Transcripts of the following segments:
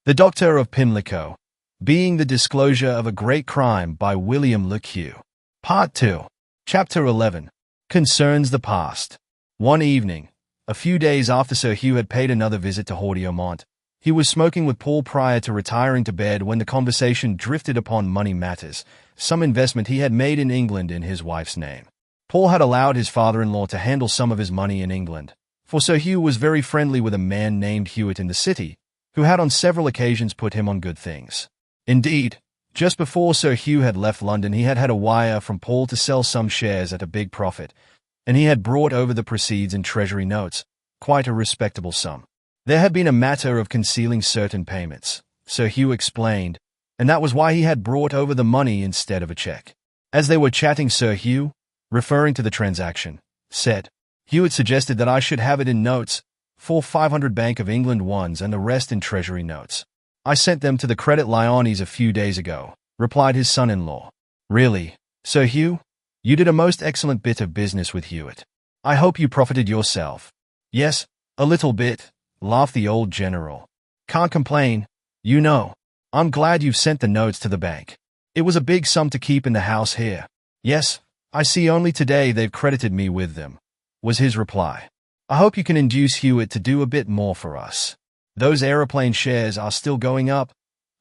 The Doctor of Pimlico, being the disclosure of a great crime by William Le Queux. Part 2. Chapter 11. Concerns the past. One evening, a few days after Sir Hugh had paid another visit to Audiobook, he was smoking with Paul prior to retiring to bed when the conversation drifted upon money matters, some investment he had made in England in his wife's name. Paul had allowed his father-in-law to handle some of his money in England, for Sir Hugh was very friendly with a man named Hewitt in the city, who had on several occasions put him on good things. Indeed, just before Sir Hugh had left London, he had had a wire from Paul to sell some shares at a big profit, and he had brought over the proceeds in treasury notes, quite a respectable sum. There had been a matter of concealing certain payments, Sir Hugh explained, and that was why he had brought over the money instead of a check. As they were chatting, Sir Hugh, referring to the transaction, said, "Hewitt suggested that I should have it in notes, 500 Bank of England ones and the rest in treasury notes. I sent them to the Credit Lyonnais a few days ago," replied his son-in-law. "Really, Sir Hugh? You did a most excellent bit of business with Hewitt. I hope you profited yourself." "Yes, a little bit," laughed the old general. "Can't complain, you know. I'm glad you've sent the notes to the bank. It was a big sum to keep in the house here." "Yes, I see only today they've credited me with them," was his reply. "I hope you can induce Hewitt to do a bit more for us. Those aeroplane shares are still going up,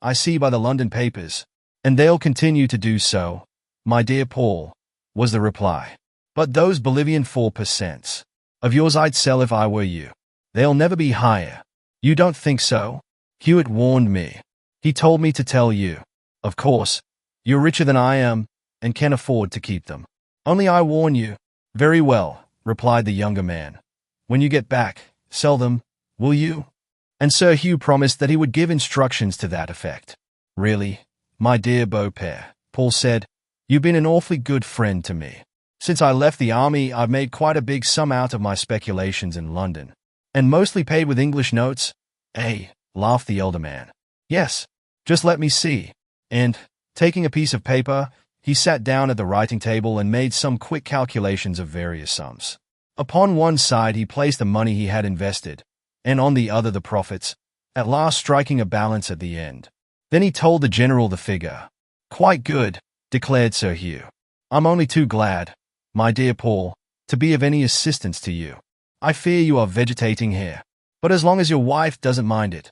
I see by the London papers, and they'll continue to do so, my dear Paul," was the reply. "But those Bolivian 4% of yours I'd sell if I were you. They'll never be higher." "You don't think so?" "Hewitt warned me. He told me to tell you. Of course, you're richer than I am, and can afford to keep them. Only I warn you." "Very well," replied the younger man. "When you get back, sell them, will you?" And Sir Hugh promised that he would give instructions to that effect. "Really, my dear Beaupère," Paul said, "you've been an awfully good friend to me. Since I left the army, I've made quite a big sum out of my speculations in London. And mostly paid with English notes?" "Eh?" laughed the elder man. "Yes. Just let me see." And, taking a piece of paper, he sat down at the writing table and made some quick calculations of various sums. Upon one side he placed the money he had invested, and on the other the profits, at last striking a balance at the end. Then he told the general the figure. "Quite good," declared Sir Hugh. "I'm only too glad, my dear Paul, to be of any assistance to you. I fear you are vegetating here, but as long as your wife doesn't mind it,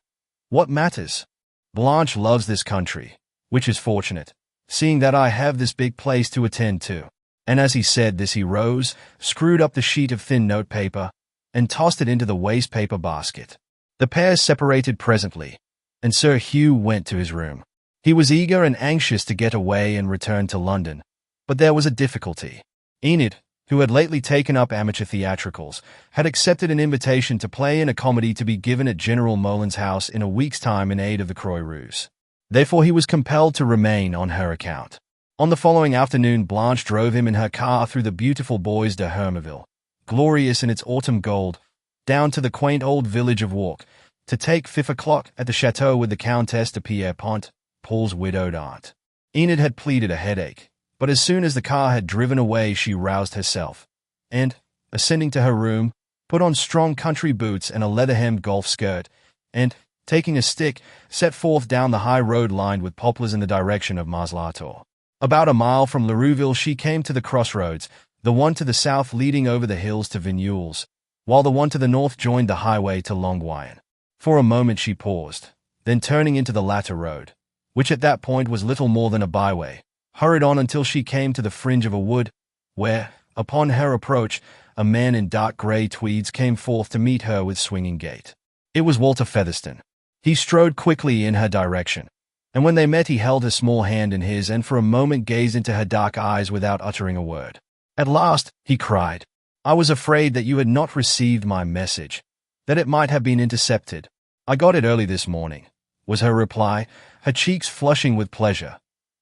what matters? Blanche loves this country, which is fortunate, seeing that I have this big place to attend to." And as he said this he rose, screwed up the sheet of thin notepaper, and tossed it into the waste-paper basket. The pair separated presently, and Sir Hugh went to his room. He was eager and anxious to get away and return to London, but there was a difficulty. Enid, who had lately taken up amateur theatricals, had accepted an invitation to play in a comedy to be given at General Molin's house in a week's time in aid of the Croix Rouge. Therefore he was compelled to remain on her account. On the following afternoon Blanche drove him in her car through the beautiful Bois de Hermeville, glorious in its autumn gold, down to the quaint old village of Walk, to take 5 o'clock at the chateau with the Countess de Pierrepont, Paul's widowed aunt. Enid had pleaded a headache, but as soon as the car had driven away she roused herself, and, ascending to her room, put on strong country boots and a leather-hemmed golf skirt, and, taking a stick, set forth down the high road lined with poplars in the direction of Mars-la-Tour. About a mile from Lerouville she came to the crossroads, the one to the south leading over the hills to Vignoles, while the one to the north joined the highway to Longuyon. For a moment she paused, then turning into the latter road, which at that point was little more than a byway, hurried on until she came to the fringe of a wood, where, upon her approach, a man in dark grey tweeds came forth to meet her with swinging gait. It was Walter Featherstone. He strode quickly in her direction, and when they met he held her small hand in his and for a moment gazed into her dark eyes without uttering a word. "At last," he cried. "I was afraid that you had not received my message, that it might have been intercepted." "I got it early this morning," was her reply, her cheeks flushing with pleasure.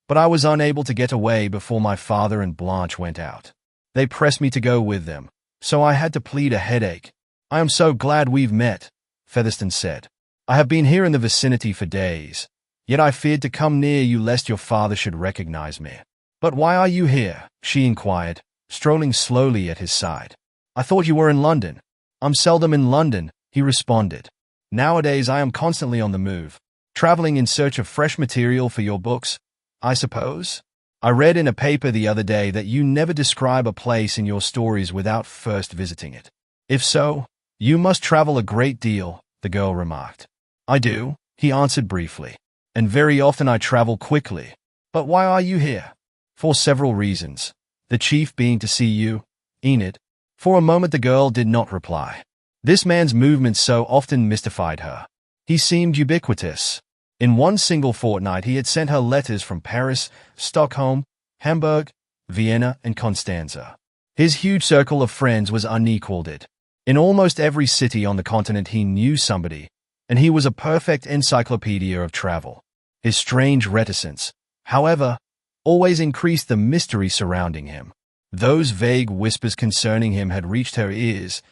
"But I was unable to get away before my father and Blanche went out. They pressed me to go with them, so I had to plead a headache." "I am so glad we've met," Featherstone said. "I have been here in the vicinity for days, yet I feared to come near you lest your father should recognize me." "But why are you here?" she inquired, strolling slowly at his side. "I thought you were in London." "I'm seldom in London," he responded. "Nowadays I am constantly on the move. Traveling in search of fresh material for your books, I suppose? I read in a paper the other day that you never describe a place in your stories without first visiting it. If so, you must travel a great deal, the girl remarked. I do, he answered briefly. And very often I travel quickly. But why are you here? For several reasons. The chief being to see you, Enid. For a moment the girl did not reply. This man's movements so often mystified her. He seemed ubiquitous. In one single fortnight he had sent her letters from Paris, Stockholm, Hamburg, Vienna, and Constanza. His huge circle of friends was unequaled. In almost every city on the continent he knew somebody, and he was a perfect encyclopedia of travel. His strange reticence, however, always increased the mystery surrounding him. Those vague whispers concerning him had reached her ears,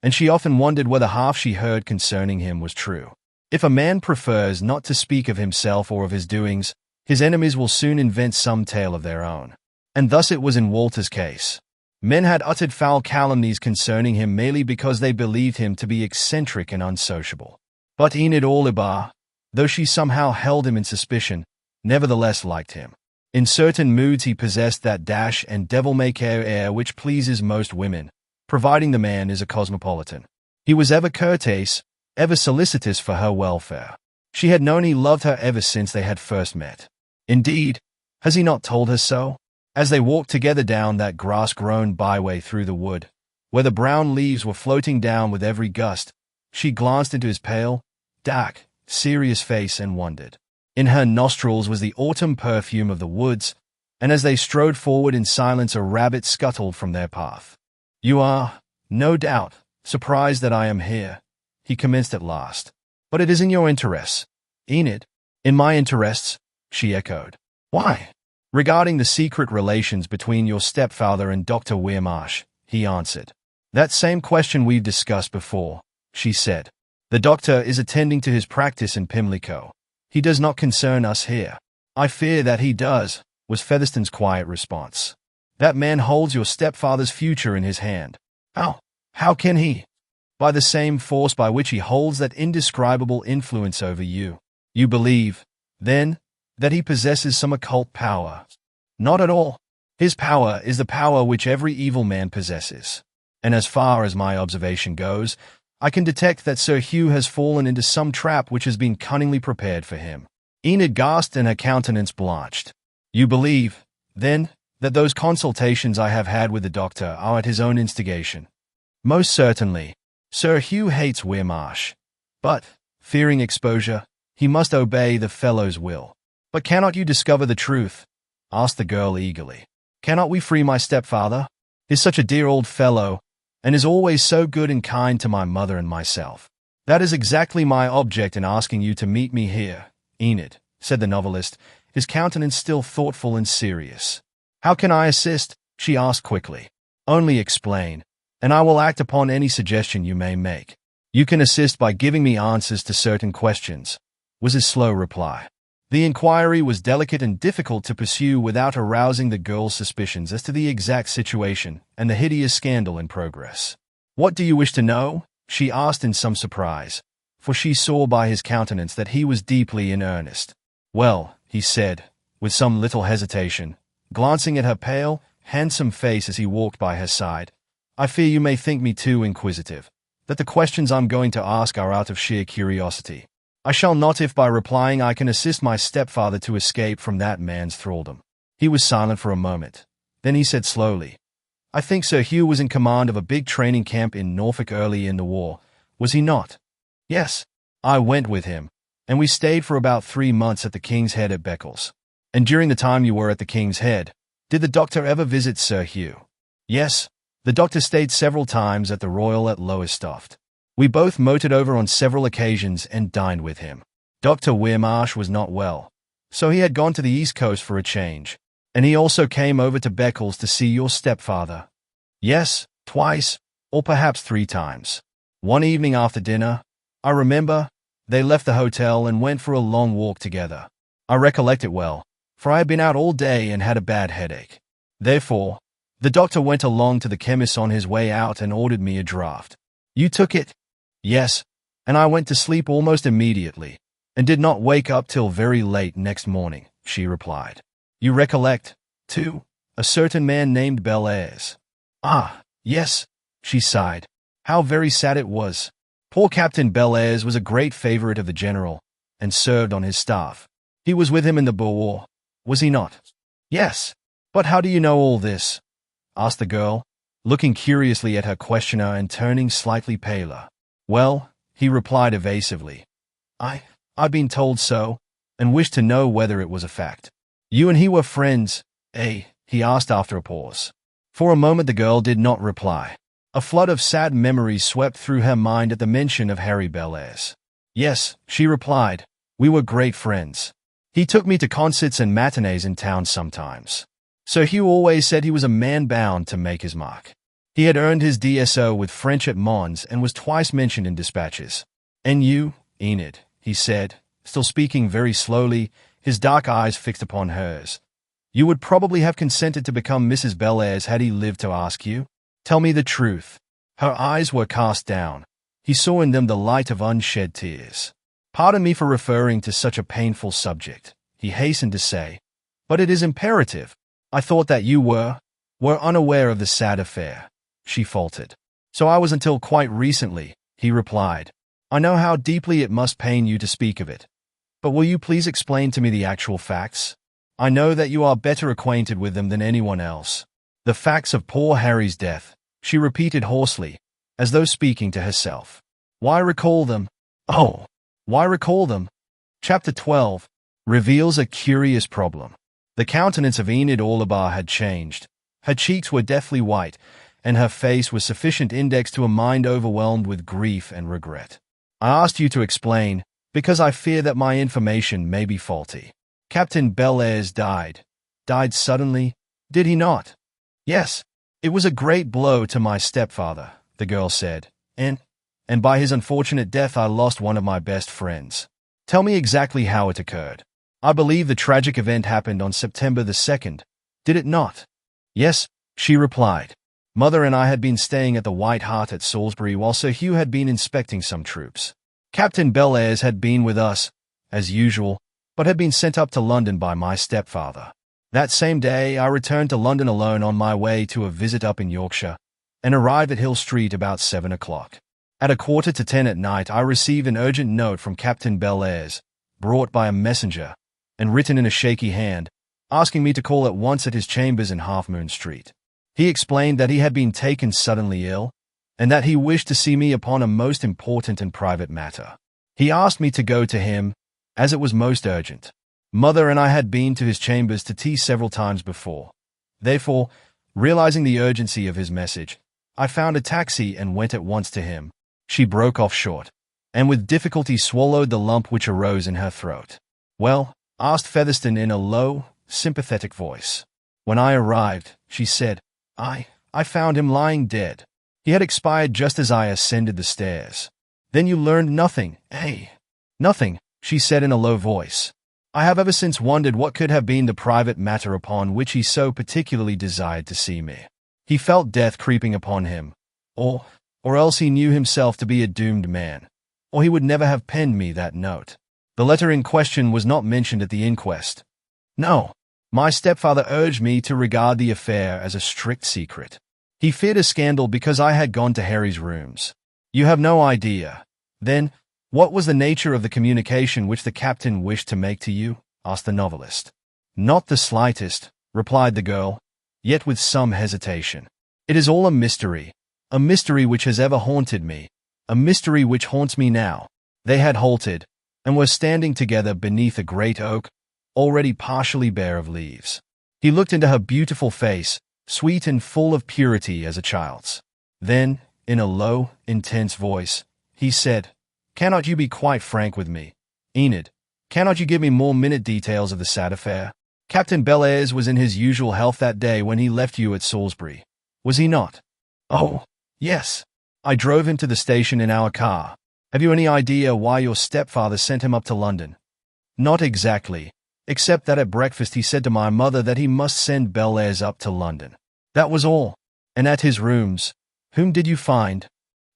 and she often wondered whether half she heard concerning him was true. If a man prefers not to speak of himself or of his doings, his enemies will soon invent some tale of their own. And thus it was in Walter's case. Men had uttered foul calumnies concerning him merely because they believed him to be eccentric and unsociable. But Enid Olibar, though she somehow held him in suspicion, nevertheless liked him. In certain moods he possessed that dash and devil-may-care air which pleases most women, providing the man is a cosmopolitan. He was ever courteous, ever solicitous for her welfare. She had known he loved her ever since they had first met. Indeed, has he not told her so? As they walked together down that grass-grown byway through the wood, where the brown leaves were floating down with every gust, she glanced into his pale, dark, serious face and wondered. In her nostrils was the autumn perfume of the woods, and as they strode forward in silence a rabbit scuttled from their path. You are, no doubt, surprised that I am here, he commenced at last. But it is in your interests, Enid. In my interests, she echoed. Why? Regarding the secret relations between your stepfather and Dr. Weirmarsh, he answered. That same question we've discussed before, she said. The doctor is attending to his practice in Pimlico. He does not concern us here. I fear that he does, was Featherstone's quiet response. That man holds your stepfather's future in his hand. How can he? By the same force by which he holds that indescribable influence over you. You believe, then, that he possesses some occult power. Not at all. His power is the power which every evil man possesses. And as far as my observation goes, I can detect that Sir Hugh has fallen into some trap which has been cunningly prepared for him. Enid gasped and her countenance blanched. You believe, then, that those consultations I have had with the doctor are at his own instigation? Most certainly. Sir Hugh hates Weirmarsh. But, fearing exposure, he must obey the fellow's will. But cannot you discover the truth? Asked the girl eagerly. Cannot we free my stepfather? He's such a dear old fellow, and is always so good and kind to my mother and myself. That is exactly my object in asking you to meet me here, Enid, said the novelist, his countenance still thoughtful and serious. How can I assist? She asked quickly. Only explain, and I will act upon any suggestion you may make. You can assist by giving me answers to certain questions, was his slow reply. The inquiry was delicate and difficult to pursue without arousing the girl's suspicions as to the exact situation and the hideous scandal in progress. What do you wish to know? She asked in some surprise, for she saw by his countenance that he was deeply in earnest. Well, he said, with some little hesitation, glancing at her pale, handsome face as he walked by her side, I fear you may think me too inquisitive, that the questions I'm going to ask are out of sheer curiosity. I shall not if by replying I can assist my stepfather to escape from that man's thraldom. He was silent for a moment. Then he said slowly, I think Sir Hugh was in command of a big training camp in Norfolk early in the war, was he not? Yes. I went with him, and we stayed for about 3 months at the King's Head at Beccles. And during the time you were at the King's Head, did the doctor ever visit Sir Hugh? Yes. The doctor stayed several times at the Royal at Lowestoft. We both motored over on several occasions and dined with him. Dr. Weirmarsh was not well, so he had gone to the East Coast for a change, and he also came over to Beccles to see your stepfather. Yes, twice, or perhaps 3 times. One evening after dinner, I remember, they left the hotel and went for a long walk together. I recollect it well, for I had been out all day and had a bad headache. Therefore, the doctor went along to the chemist's on his way out and ordered me a draught. You took it? Yes, and I went to sleep almost immediately, and did not wake up till very late next morning, she replied. You recollect, too, a certain man named Bellairs? Ah, yes, she sighed. How very sad it was. Poor Captain Bellairs was a great favorite of the general, and served on his staff. He was with him in the Boer War, was he not? Yes. But how do you know all this? Asked the girl, looking curiously at her questioner and turning slightly paler. Well, he replied evasively. I'd been told so, and wished to know whether it was a fact. You and he were friends, eh? He asked after a pause. For a moment the girl did not reply. A flood of sad memories swept through her mind at the mention of Harry Bellairs. Yes, she replied, we were great friends. He took me to concerts and matinees in town sometimes. Sir Hugh always said he was a man bound to make his mark. He had earned his DSO with French at Mons and was twice mentioned in dispatches. And you, Enid, he said, still speaking very slowly, his dark eyes fixed upon hers. You would probably have consented to become Mrs. Bellairs had he lived to ask you? Tell me the truth. Her eyes were cast down. He saw in them the light of unshed tears. Pardon me for referring to such a painful subject, he hastened to say, but it is imperative. I thought that you were unaware of the sad affair, she faltered. So I was until quite recently, he replied. I know how deeply it must pain you to speak of it. But will you please explain to me the actual facts? I know that you are better acquainted with them than anyone else. The facts of poor Harry's death, she repeated hoarsely, as though speaking to herself. Why recall them? Oh, why recall them? Chapter 12 reveals a curious problem. The countenance of Enid Orlebar had changed. Her cheeks were deathly white, and her face was sufficient index to a mind overwhelmed with grief and regret. I asked you to explain, because I fear that my information may be faulty. Captain Bellairs died suddenly, did he not? Yes, it was a great blow to my stepfather, the girl said, and by his unfortunate death I lost one of my best friends. Tell me exactly how it occurred. I believe the tragic event happened on September the 2nd, did it not? Yes, she replied. Mother and I had been staying at the White Hart at Salisbury while Sir Hugh had been inspecting some troops. Captain Bellairs had been with us, as usual, but had been sent up to London by my stepfather. That same day I returned to London alone on my way to a visit up in Yorkshire, and arrived at Hill Street about 7 o'clock. At 9:45 at night I received an urgent note from Captain Bellairs, brought by a messenger, and written in a shaky hand, asking me to call at once at his chambers in Half Moon Street. He explained that he had been taken suddenly ill, and that he wished to see me upon a most important and private matter. He asked me to go to him, as it was most urgent. Mother and I had been to his chambers to tea several times before. Therefore, realizing the urgency of his message, I found a taxi and went at once to him. She broke off short, and with difficulty swallowed the lump which arose in her throat. Well, asked Featherstone in a low, sympathetic voice. When I arrived, she said, I found him lying dead. He had expired just as I ascended the stairs. Then you learned nothing, eh? Nothing, she said in a low voice. I have ever since wondered what could have been the private matter upon which he so particularly desired to see me. He felt death creeping upon him, or else he knew himself to be a doomed man, or he would never have penned me that note. The letter in question was not mentioned at the inquest. No, my stepfather urged me to regard the affair as a strict secret. He feared a scandal because I had gone to Harry's rooms. You have no idea, then, what was the nature of the communication which the captain wished to make to you? Asked the novelist. Not the slightest, replied the girl, yet with some hesitation. It is all a mystery which has ever haunted me, a mystery which haunts me now. They had halted, and were standing together beneath a great oak, already partially bare of leaves. He looked into her beautiful face, sweet and full of purity as a child's. Then, in a low, intense voice, he said, Cannot you be quite frank with me, Enid? Cannot you give me more minute details of the sad affair? Captain Bellairs was in his usual health that day when he left you at Salisbury, was he not? Oh, yes. I drove him to the station in our car. Have you any idea why your stepfather sent him up to London? Not exactly, except that at breakfast he said to my mother that he must send Bellairs up to London. That was all. And at his rooms, whom did you find?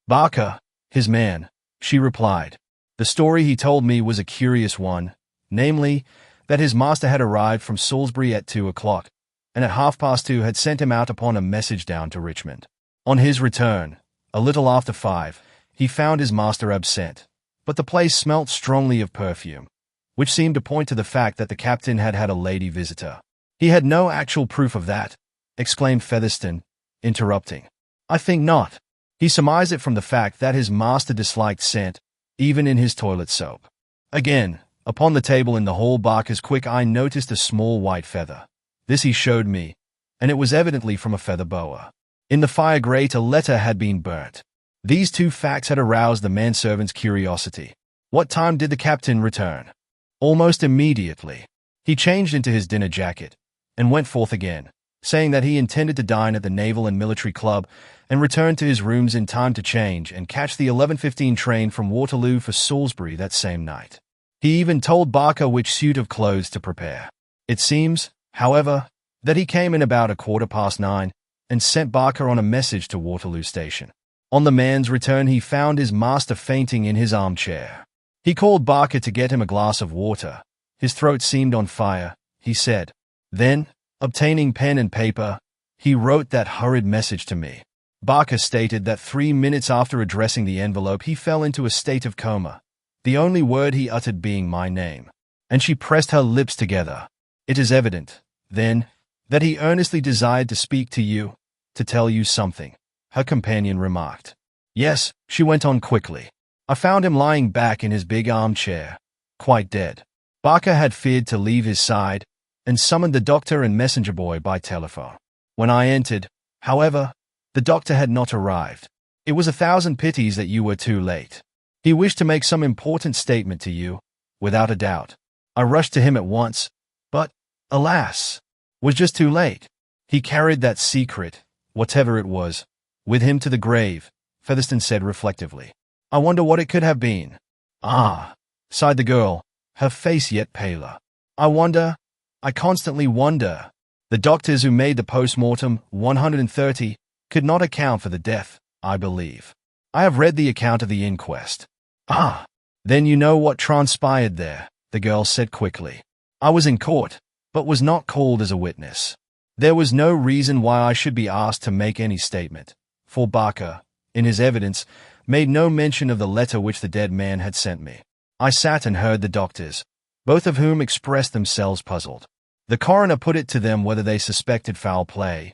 Barker, his man, she replied. The story he told me was a curious one, namely, that his master had arrived from Salisbury at 2 o'clock, and at 2:30 had sent him out upon a message down to Richmond. On his return, a little after 5, he found his master absent, but the place smelt strongly of perfume, which seemed to point to the fact that the captain had had a lady visitor. He had no actual proof of that, exclaimed Featherstone, interrupting. I think not. He surmised it from the fact that his master disliked scent, even in his toilet soap. Again, upon the table in the hall, Barker's quick eye noticed a small white feather. This he showed me, and it was evidently from a feather boa. In the fire grate a letter had been burnt. These two facts had aroused the manservant's curiosity. What time did the captain return? Almost immediately. He changed into his dinner jacket, and went forth again, saying that he intended to dine at the Naval and Military Club and return to his rooms in time to change and catch the 11:15 train from Waterloo for Salisbury that same night. He even told Barker which suit of clothes to prepare. It seems, however, that he came in about 9:15 and sent Barker on a message to Waterloo Station. On the man's return he found his master fainting in his armchair. He called Barker to get him a glass of water. His throat seemed on fire, he said. Then, obtaining pen and paper, he wrote that hurried message to me. Barker stated that 3 minutes after addressing the envelope he fell into a state of coma, the only word he uttered being my name, and she pressed her lips together. It is evident, then, that he earnestly desired to speak to you, to tell you something, her companion remarked. Yes, she went on quickly. I found him lying back in his big armchair, quite dead. Barker had feared to leave his side, and summoned the doctor and messenger boy by telephone. When I entered, however, the doctor had not arrived. It was 1,000 pities that you were too late. He wished to make some important statement to you, without a doubt. I rushed to him at once, but, alas, was just too late. He carried that secret, whatever it was, with him to the grave, Featherstone said reflectively. I wonder what it could have been. Ah, sighed the girl, her face yet paler. I constantly wonder. The doctors who made the post-mortem, 130, could not account for the death, I believe. I have read the account of the inquest. Ah, then you know what transpired there, the girl said quickly. I was in court, but was not called as a witness. There was no reason why I should be asked to make any statement, for Barker, in his evidence, made no mention of the letter which the dead man had sent me. I sat and heard the doctors, both of whom expressed themselves puzzled. The coroner put it to them whether they suspected foul play,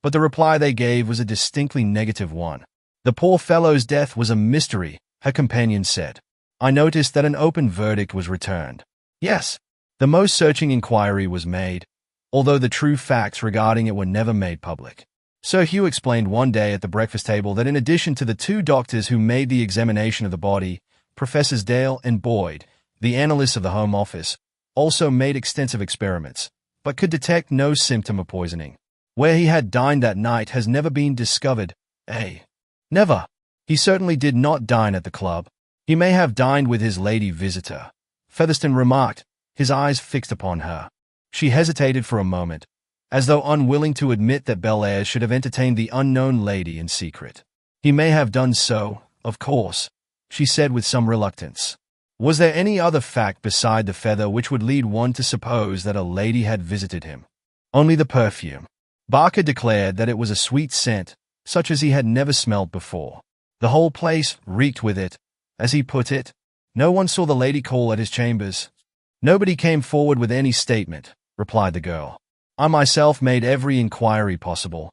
but the reply they gave was a distinctly negative one. The poor fellow's death was a mystery, her companion said. I noticed that an open verdict was returned. Yes, the most searching inquiry was made, although the true facts regarding it were never made public. Sir Hugh explained one day at the breakfast table that in addition to the 2 doctors who made the examination of the body, Professors Dale and Boyd, the analysts of the Home Office, also made extensive experiments, but could detect no symptom of poisoning. Where he had dined that night has never been discovered. Never. He certainly did not dine at the club. He may have dined with his lady visitor, Featherstone remarked, his eyes fixed upon her. She hesitated for a moment, as though unwilling to admit that Bellairs should have entertained the unknown lady in secret. He may have done so, of course, she said with some reluctance. Was there any other fact beside the feather which would lead one to suppose that a lady had visited him? Only the perfume. Barker declared that it was a sweet scent, such as he had never smelled before. The whole place reeked with it, as he put it. No one saw the lady call at his chambers. Nobody came forward with any statement, replied the girl. I myself made every inquiry possible.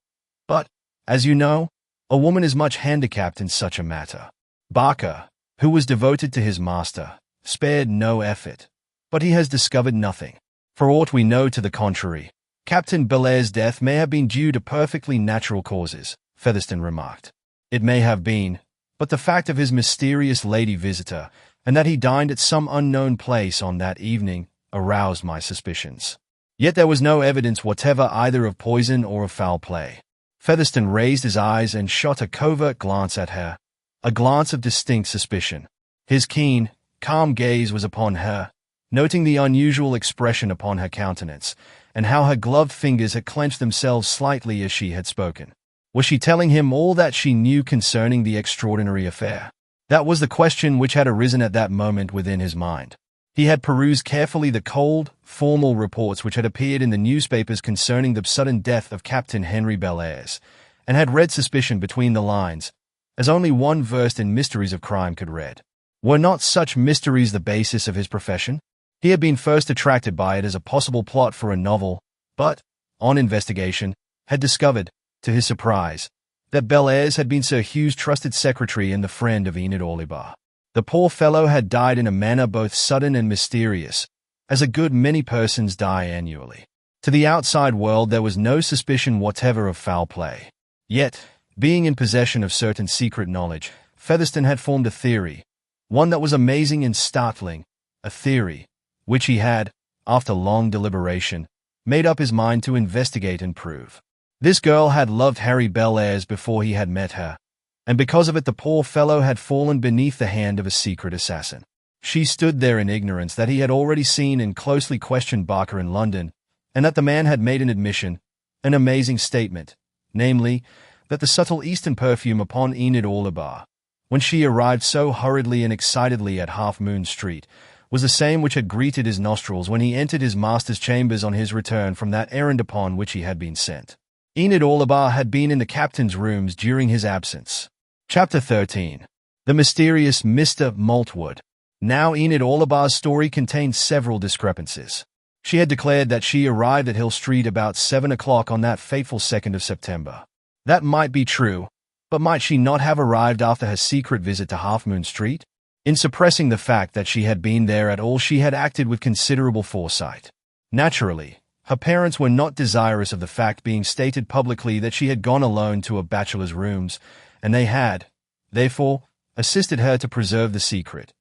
But, as you know, a woman is much handicapped in such a matter. Barker, who was devoted to his master, spared no effort, but he has discovered nothing. For aught we know to the contrary, Captain Bellairs' death may have been due to perfectly natural causes, Featherstone remarked. It may have been, but the fact of his mysterious lady visitor, and that he dined at some unknown place on that evening, aroused my suspicions. Yet there was no evidence whatever either of poison or of foul play. Featherstone raised his eyes and shot a covert glance at her, a glance of distinct suspicion. His keen, calm gaze was upon her, noting the unusual expression upon her countenance, and how her gloved fingers had clenched themselves slightly as she had spoken. Was she telling him all that she knew concerning the extraordinary affair? That was the question which had arisen at that moment within his mind. He had perused carefully the cold, formal reports which had appeared in the newspapers concerning the sudden death of Captain Henry Bellairs, and had read suspicion between the lines, as only one versed in mysteries of crime could read. Were not such mysteries the basis of his profession? He had been first attracted by it as a possible plot for a novel, but, on investigation, had discovered, to his surprise, that Bellairs had been Sir Hugh's trusted secretary and the friend of Enid Orlebar. The poor fellow had died in a manner both sudden and mysterious, as a good many persons die annually. To the outside world there was no suspicion whatever of foul play. Yet, being in possession of certain secret knowledge, Featherstone had formed a theory, one that was amazing and startling, a theory, which he had, after long deliberation, made up his mind to investigate and prove. This girl had loved Harry Bellairs before he had met her, and because of it the poor fellow had fallen beneath the hand of a secret assassin. She stood there in ignorance that he had already seen and closely questioned Barker in London, and that the man had made an admission, an amazing statement, namely, that the subtle Eastern perfume upon Enid Orlebar, when she arrived so hurriedly and excitedly at Half Moon Street, was the same which had greeted his nostrils when he entered his master's chambers on his return from that errand upon which he had been sent. Enid Orlebar had been in the captain's rooms during his absence. Chapter 13. The Mysterious Mr. Maltwood. Now Enid Orlebar's story contained several discrepancies. She had declared that she arrived at Hill Street about 7 o'clock on that fateful 2nd of September. That might be true, but might she not have arrived after her secret visit to Half Moon Street? In suppressing the fact that she had been there at all, she had acted with considerable foresight. Naturally, her parents were not desirous of the fact being stated publicly that she had gone alone to a bachelor's rooms, and they had, therefore, assisted her to preserve the secret,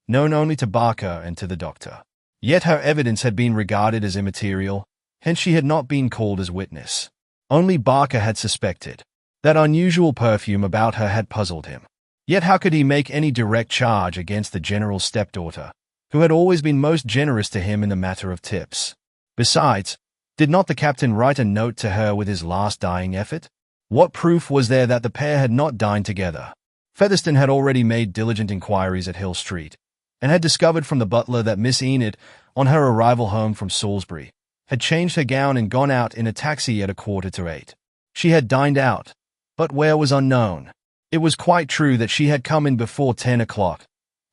known only to Barker and to the doctor. Yet her evidence had been regarded as immaterial, hence she had not been called as witness. Only Barker had suspected. That unusual perfume about her had puzzled him. Yet how could he make any direct charge against the general's stepdaughter, who had always been most generous to him in the matter of tips? Besides, did not the captain write a note to her with his last dying effort? What proof was there that the pair had not dined together? Featherstone had already made diligent inquiries at Hill Street, and had discovered from the butler that Miss Enid, on her arrival home from Salisbury, had changed her gown and gone out in a taxi at 7:15. She had dined out, but where was unknown. It was quite true that she had come in before 10 o'clock,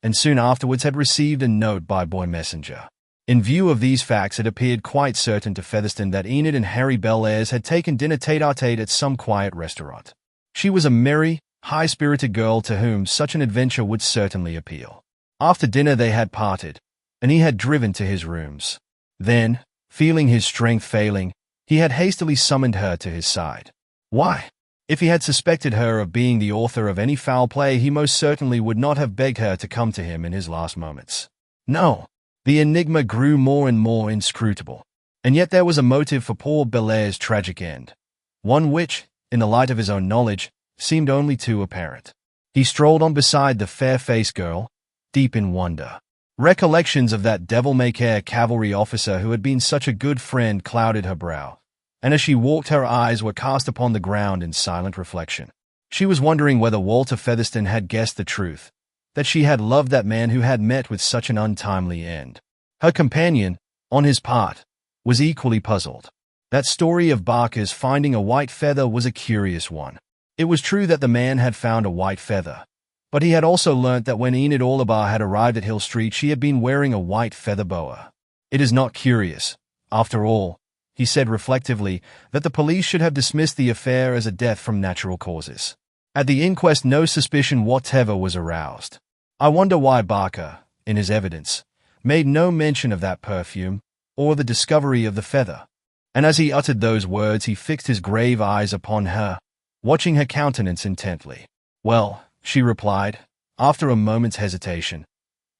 and soon afterwards had received a note by boy messenger. In view of these facts, it appeared quite certain to Featherstone that Enid and Harry Bellairs had taken dinner tete-a-tete at some quiet restaurant. She was a merry, high-spirited girl to whom such an adventure would certainly appeal. After dinner they had parted, and he had driven to his rooms. Then, feeling his strength failing, he had hastily summoned her to his side. Why? If he had suspected her of being the author of any foul play, he most certainly would not have begged her to come to him in his last moments. No. The enigma grew more and more inscrutable. And yet there was a motive for poor Bellairs' tragic end. One which, in the light of his own knowledge, seemed only too apparent. He strolled on beside the fair-faced girl, deep in wonder. Recollections of that devil-may-care cavalry officer who had been such a good friend clouded her brow, and as she walked her eyes were cast upon the ground in silent reflection. She was wondering whether Walter Featherstone had guessed the truth, that she had loved that man who had met with such an untimely end. Her companion, on his part, was equally puzzled. That story of Barker's finding a white feather was a curious one. It was true that the man had found a white feather, but he had also learnt that when Enid Orlebar had arrived at Hill Street she had been wearing a white feather boa. It is not curious, after all, he said reflectively, that the police should have dismissed the affair as a death from natural causes. At the inquest no suspicion whatever was aroused. I wonder why Barker, in his evidence, made no mention of that perfume, or the discovery of the feather. And as he uttered those words he fixed his grave eyes upon her, watching her countenance intently. Well, she replied, after a moment's hesitation,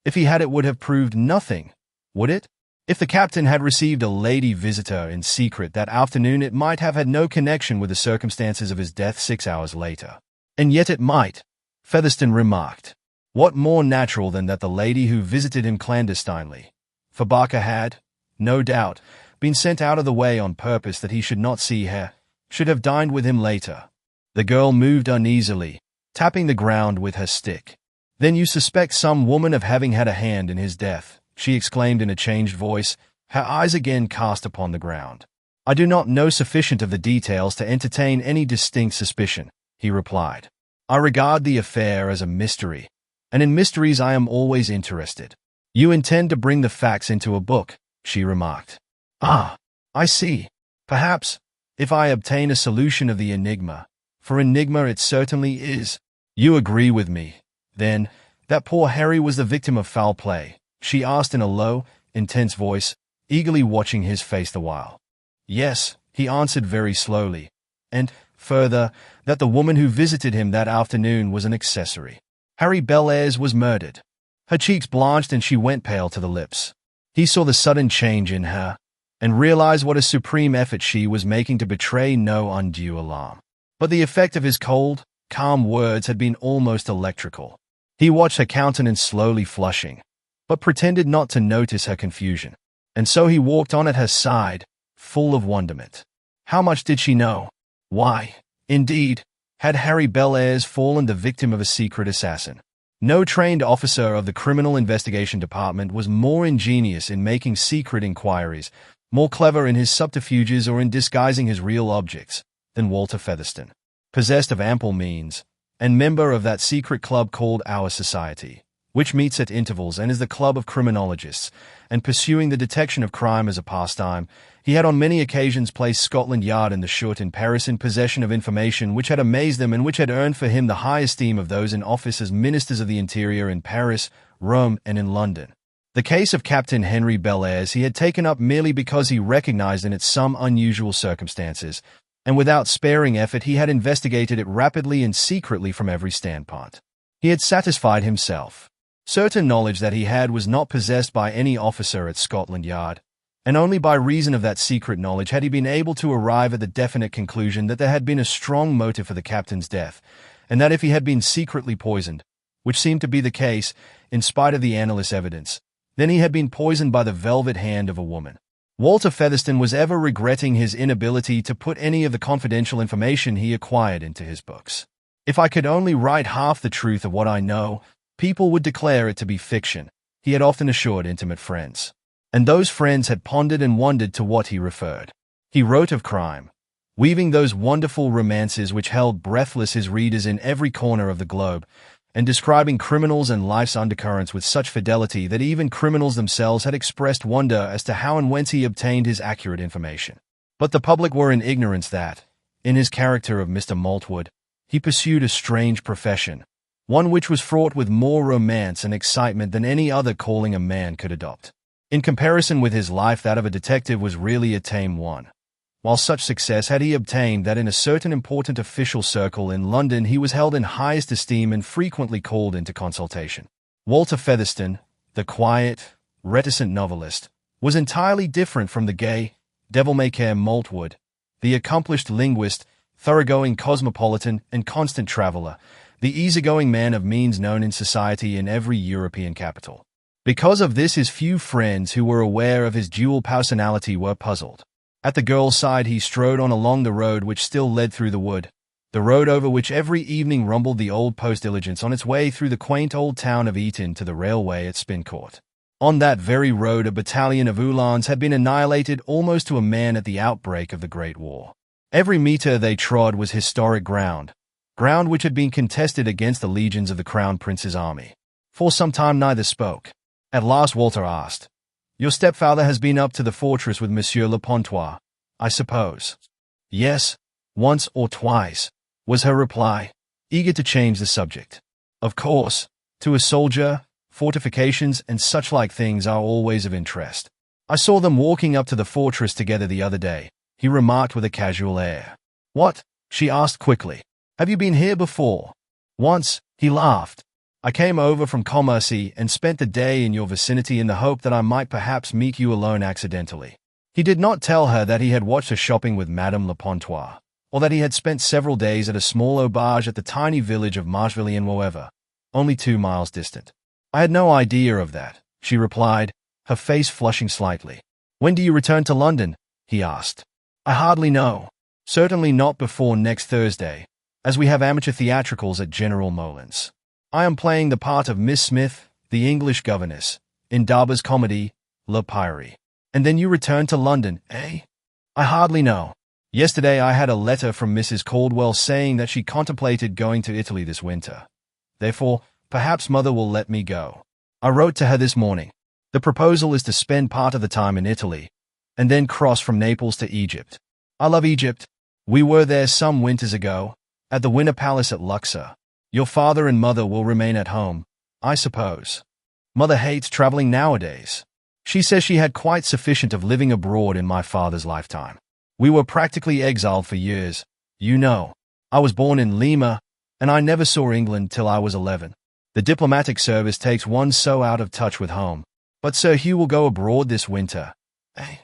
if he had it would have proved nothing, would it? If the captain had received a lady visitor in secret that afternoon it might have had no connection with the circumstances of his death 6 hours later. And yet it might, Featherstone remarked. What more natural than that the lady who visited him clandestinely, for Barker had, no doubt, been sent out of the way on purpose that he should not see her, should have dined with him later. The girl moved uneasily, tapping the ground with her stick. "Then you suspect some woman of having had a hand in his death," she exclaimed in a changed voice, her eyes again cast upon the ground. "I do not know sufficient of the details to entertain any distinct suspicion," he replied. "I regard the affair as a mystery, and in mysteries I am always interested." "You intend to bring the facts into a book," she remarked. "Ah, I see. Perhaps, if I obtain a solution of the enigma, for enigma it certainly is. You agree with me, then, that poor Harry was the victim of foul play?" she asked in a low, intense voice, eagerly watching his face the while. "Yes," he answered very slowly, "and, further, that the woman who visited him that afternoon was an accessory. Harry Bellairs was murdered." Her cheeks blanched and she went pale to the lips. He saw the sudden change in her, and realized what a supreme effort she was making to betray no undue alarm. But the effect of his cold, calm words had been almost electrical. He watched her countenance slowly flushing, but pretended not to notice her confusion. And so he walked on at her side, full of wonderment. How much did she know? Why, indeed, had Harry Bellairs fallen the victim of a secret assassin? No trained officer of the Criminal Investigation Department was more ingenious in making secret inquiries, more clever in his subterfuges or in disguising his real objects, than Walter Featherstone. Possessed of ample means, and member of that secret club called Our Society, which meets at intervals and is the club of criminologists, and pursuing the detection of crime as a pastime, he had on many occasions placed Scotland Yard and the Chute in Paris in possession of information which had amazed them and which had earned for him the high esteem of those in office as Ministers of the Interior in Paris, Rome, and in London. The case of Captain Henry Bellairs he had taken up merely because he recognized in it some unusual circumstances, and without sparing effort he had investigated it rapidly and secretly from every standpoint. He had satisfied himself. Certain knowledge that he had was not possessed by any officer at Scotland Yard, and only by reason of that secret knowledge had he been able to arrive at the definite conclusion that there had been a strong motive for the captain's death, and that if he had been secretly poisoned, which seemed to be the case, in spite of the analyst's evidence, then he had been poisoned by the velvet hand of a woman. Walter Featherstone was ever regretting his inability to put any of the confidential information he acquired into his books. "If I could only write half the truth of what I know, people would declare it to be fiction," he had often assured intimate friends. And those friends had pondered and wondered to what he referred. He wrote of crime, weaving those wonderful romances which held breathless his readers in every corner of the globe, and describing criminals and life's undercurrents with such fidelity that even criminals themselves had expressed wonder as to how and whence he obtained his accurate information. But the public were in ignorance that, in his character of Mr. Maltwood, he pursued a strange profession, one which was fraught with more romance and excitement than any other calling a man could adopt. In comparison with his life, that of a detective was really a tame one. While such success had he obtained that in a certain important official circle in London he was held in highest esteem and frequently called into consultation. Walter Featherstone, the quiet, reticent novelist, was entirely different from the gay, devil-may-care Maltwood, the accomplished linguist, thoroughgoing cosmopolitan and constant traveler, the easygoing man of means known in society in every European capital. Because of this, his few friends who were aware of his dual personality were puzzled. At the girl's side he strode on along the road which still led through the wood, the road over which every evening rumbled the old post-diligence on its way through the quaint old town of Eton to the railway at Spincourt. On that very road a battalion of Uhlans had been annihilated almost to a man at the outbreak of the Great War. Every metre they trod was historic ground which had been contested against the legions of the Crown Prince's army. For some time neither spoke. At last Walter asked, "Your stepfather has been up to the fortress with Monsieur Le Pontois, I suppose?" "Yes, once or twice," was her reply, eager to change the subject. "Of course, to a soldier, fortifications and such-like things are always of interest. I saw them walking up to the fortress together the other day," he remarked with a casual air. "What?" she asked quickly. "Have you been here before?" "Once," he laughed. "I came over from Commercy and spent the day in your vicinity in the hope that I might perhaps meet you alone accidentally." He did not tell her that he had watched her shopping with Madame Le Pontois, or that he had spent several days at a small auberge at the tiny village of Marcheville-en-Woever, only 2 miles distant. "I had no idea of that," she replied, her face flushing slightly. "When do you return to London?" he asked. "I hardly know. Certainly not before next Thursday, as we have amateur theatricals at General Molin's." I am playing the part of Miss Smith, the English governess, in Darbo's comedy, Le Pyre. And then you return to London, eh? I hardly know. Yesterday I had a letter from Mrs. Caldwell saying that she contemplated going to Italy this winter. Therefore, perhaps Mother will let me go. I wrote to her this morning. The proposal is to spend part of the time in Italy, and then cross from Naples to Egypt. I love Egypt. We were there some winters ago, at the Winter Palace at Luxor. Your father and mother will remain at home, I suppose. Mother hates traveling nowadays. She says she had quite sufficient of living abroad in my father's lifetime. We were practically exiled for years, you know. I was born in Lima, and I never saw England till I was 11. The diplomatic service takes one so out of touch with home. But Sir Hugh will go abroad this winter. Eh?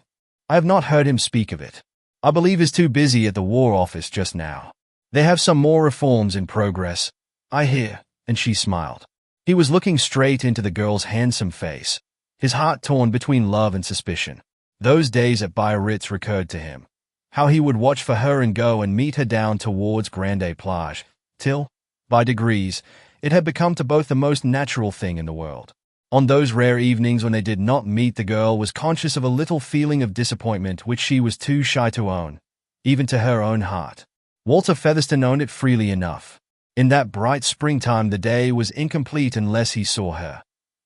I have not heard him speak of it. I believe he's too busy at the War Office just now. They have some more reforms in progress, I hear, and she smiled. He was looking straight into the girl's handsome face, his heart torn between love and suspicion. Those days at Biarritz recurred to him. How he would watch for her and go and meet her down towards Grande Plage, till, by degrees, it had become to both the most natural thing in the world. On those rare evenings when they did not meet, the girl was conscious of a little feeling of disappointment which she was too shy to own, even to her own heart. Walter Featherstone owned it freely enough. In that bright springtime the day was incomplete unless he saw her,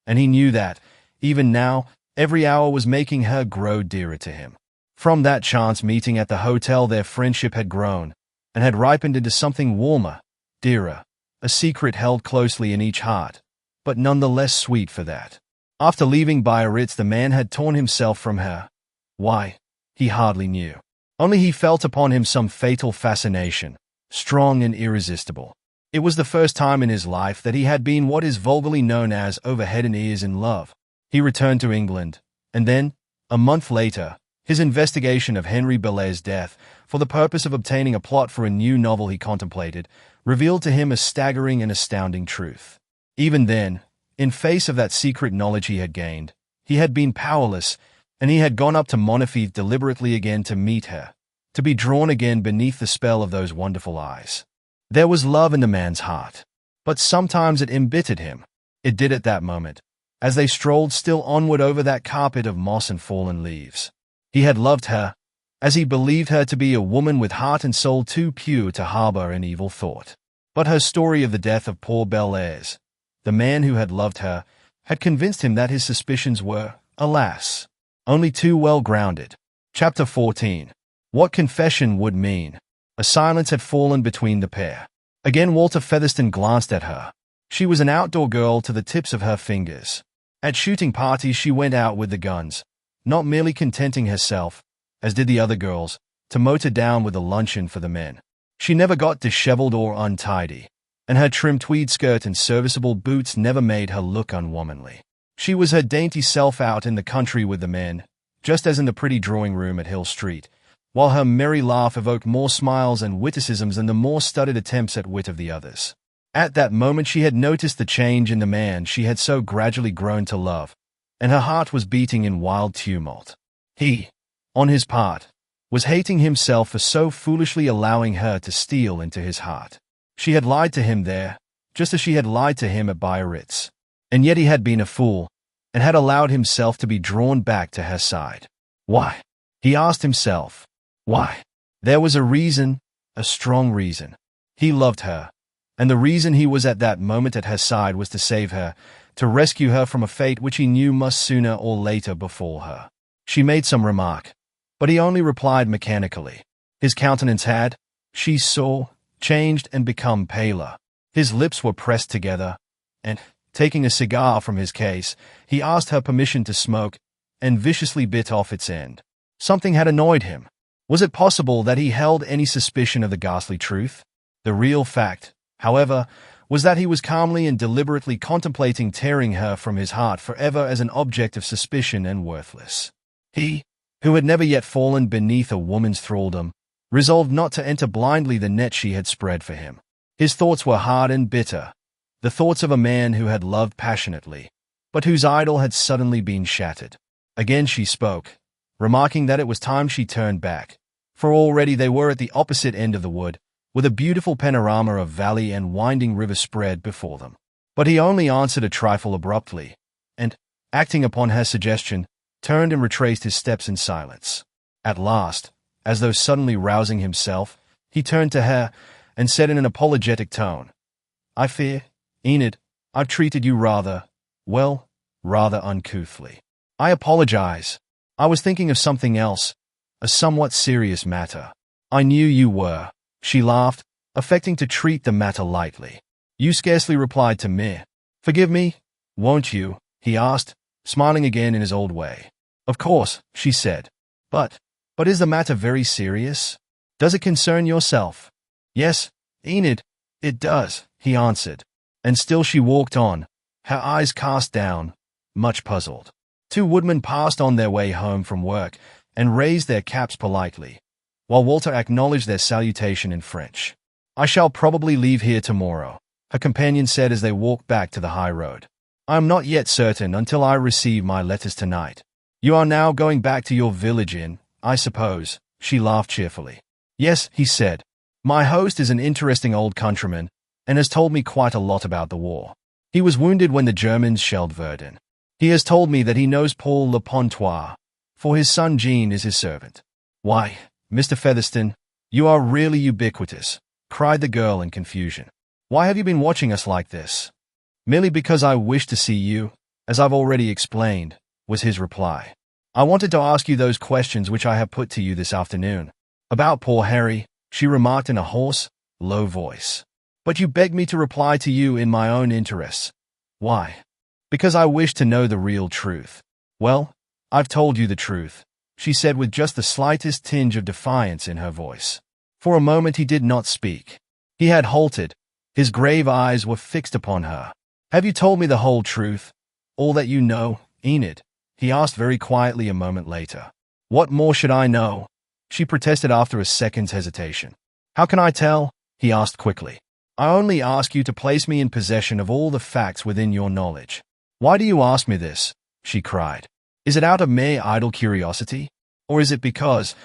and he knew that, even now, every hour was making her grow dearer to him. From that chance meeting at the hotel their friendship had grown, and had ripened into something warmer, dearer, a secret held closely in each heart, but none the less sweet for that. After leaving Biarritz the man had torn himself from her. Why? He hardly knew. Only he felt upon him some fatal fascination, strong and irresistible. It was the first time in his life that he had been what is vulgarly known as over head and ears in love. He returned to England, and then, a month later, his investigation of Henry Belaire's death, for the purpose of obtaining a plot for a new novel he contemplated, revealed to him a staggering and astounding truth. Even then, in face of that secret knowledge he had gained, he had been powerless, and he had gone up to Montefiore deliberately again to meet her, to be drawn again beneath the spell of those wonderful eyes. There was love in the man's heart, but sometimes it embittered him. It did at that moment, as they strolled still onward over that carpet of moss and fallen leaves. He had loved her, as he believed her to be a woman with heart and soul too pure to harbor an evil thought. But her story of the death of poor Bellairs, the man who had loved her, had convinced him that his suspicions were, alas, only too well grounded. Chapter 14. What confession would mean. A silence had fallen between the pair. Again Walter Featherstone glanced at her. She was an outdoor girl to the tips of her fingers. At shooting parties she went out with the guns, not merely contenting herself, as did the other girls, to motor down with a luncheon for the men. She never got disheveled or untidy, and her trim tweed skirt and serviceable boots never made her look unwomanly. She was her dainty self out in the country with the men, just as in the pretty drawing-room at Hill Street, while her merry laugh evoked more smiles and witticisms than the more studied attempts at wit of the others. At that moment she had noticed the change in the man she had so gradually grown to love, and her heart was beating in wild tumult. He, on his part, was hating himself for so foolishly allowing her to steal into his heart. She had lied to him there, just as she had lied to him at Biarritz. And yet he had been a fool, and had allowed himself to be drawn back to her side. Why? He asked himself. Why? There was a reason, a strong reason. He loved her, and the reason he was at that moment at her side was to save her, to rescue her from a fate which he knew must sooner or later befall her. She made some remark, but he only replied mechanically. His countenance had, she saw, changed and become paler. His lips were pressed together, and, taking a cigar from his case, he asked her permission to smoke, and viciously bit off its end. Something had annoyed him. Was it possible that he held any suspicion of the ghastly truth? The real fact, however, was that he was calmly and deliberately contemplating tearing her from his heart forever as an object of suspicion and worthless. He, who had never yet fallen beneath a woman's thraldom, resolved not to enter blindly the net she had spread for him. His thoughts were hard and bitter, the thoughts of a man who had loved passionately, but whose idol had suddenly been shattered. Again she spoke, remarking that it was time she turned back, for already they were at the opposite end of the wood, with a beautiful panorama of valley and winding river spread before them. But he only answered a trifle abruptly, and, acting upon her suggestion, turned and retraced his steps in silence. At last, as though suddenly rousing himself, he turned to her and said in an apologetic tone, "I fear, Enid, I've treated you rather uncouthly. I apologize. I was thinking of something else, a somewhat serious matter." "I knew you were," she laughed, affecting to treat the matter lightly. "You scarcely replied to me. Forgive me, won't you?" he asked, smiling again in his old way. "Of course," she said. But is the matter very serious? Does it concern yourself?" "Yes, Enid, it does," he answered. And still she walked on, her eyes cast down, much puzzled. Two woodmen passed on their way home from work and raised their caps politely, while Walter acknowledged their salutation in French. "I shall probably leave here tomorrow," her companion said as they walked back to the high road. "I am not yet certain until I receive my letters tonight." "You are now going back to your village inn, I suppose," she laughed cheerfully. "Yes," he said. "My host is an interesting old countryman and has told me quite a lot about the war. He was wounded when the Germans shelled Verdun. He has told me that he knows Paul Le Pontois, for his son Jean is his servant." "Why, Mr. Featherstone, you are really ubiquitous," cried the girl in confusion. "Why have you been watching us like this?" "Merely because I wish to see you, as I've already explained," was his reply. "I wanted to ask you those questions which I have put to you this afternoon. About poor Harry," she remarked in a hoarse, low voice. "But you begged me to reply to you in my own interests." "Why?" "Because I wish to know the real truth." "Well, I've told you the truth," she said with just the slightest tinge of defiance in her voice. For a moment he did not speak. He had halted. His grave eyes were fixed upon her. "Have you told me the whole truth? All that you know, Enid?" he asked very quietly a moment later. "What more should I know?" she protested after a second's hesitation. "How can I tell?" he asked quickly. "I only ask you to place me in possession of all the facts within your knowledge." "Why do you ask me this?" she cried. "Is it out of mere idle curiosity? Or is it because,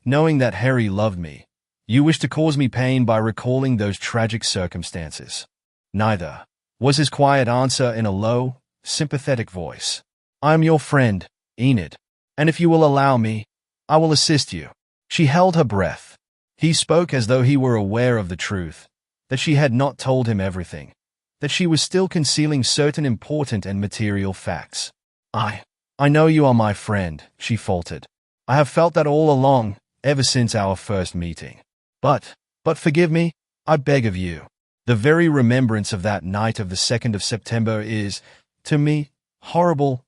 knowing that Harry loved me, you wish to cause me pain by recalling those tragic circumstances?" "Neither," was his quiet answer in a low, sympathetic voice. "I am your friend, Enid, and if you will allow me, I will assist you." She held her breath. He spoke as though he were aware of the truth, that she had not told him everything, that she was still concealing certain important and material facts. I know you are my friend," she faltered. "I have felt that all along, ever since our first meeting. But forgive me, I beg of you. The very remembrance of that night of the 2nd of September is, to me, horrible.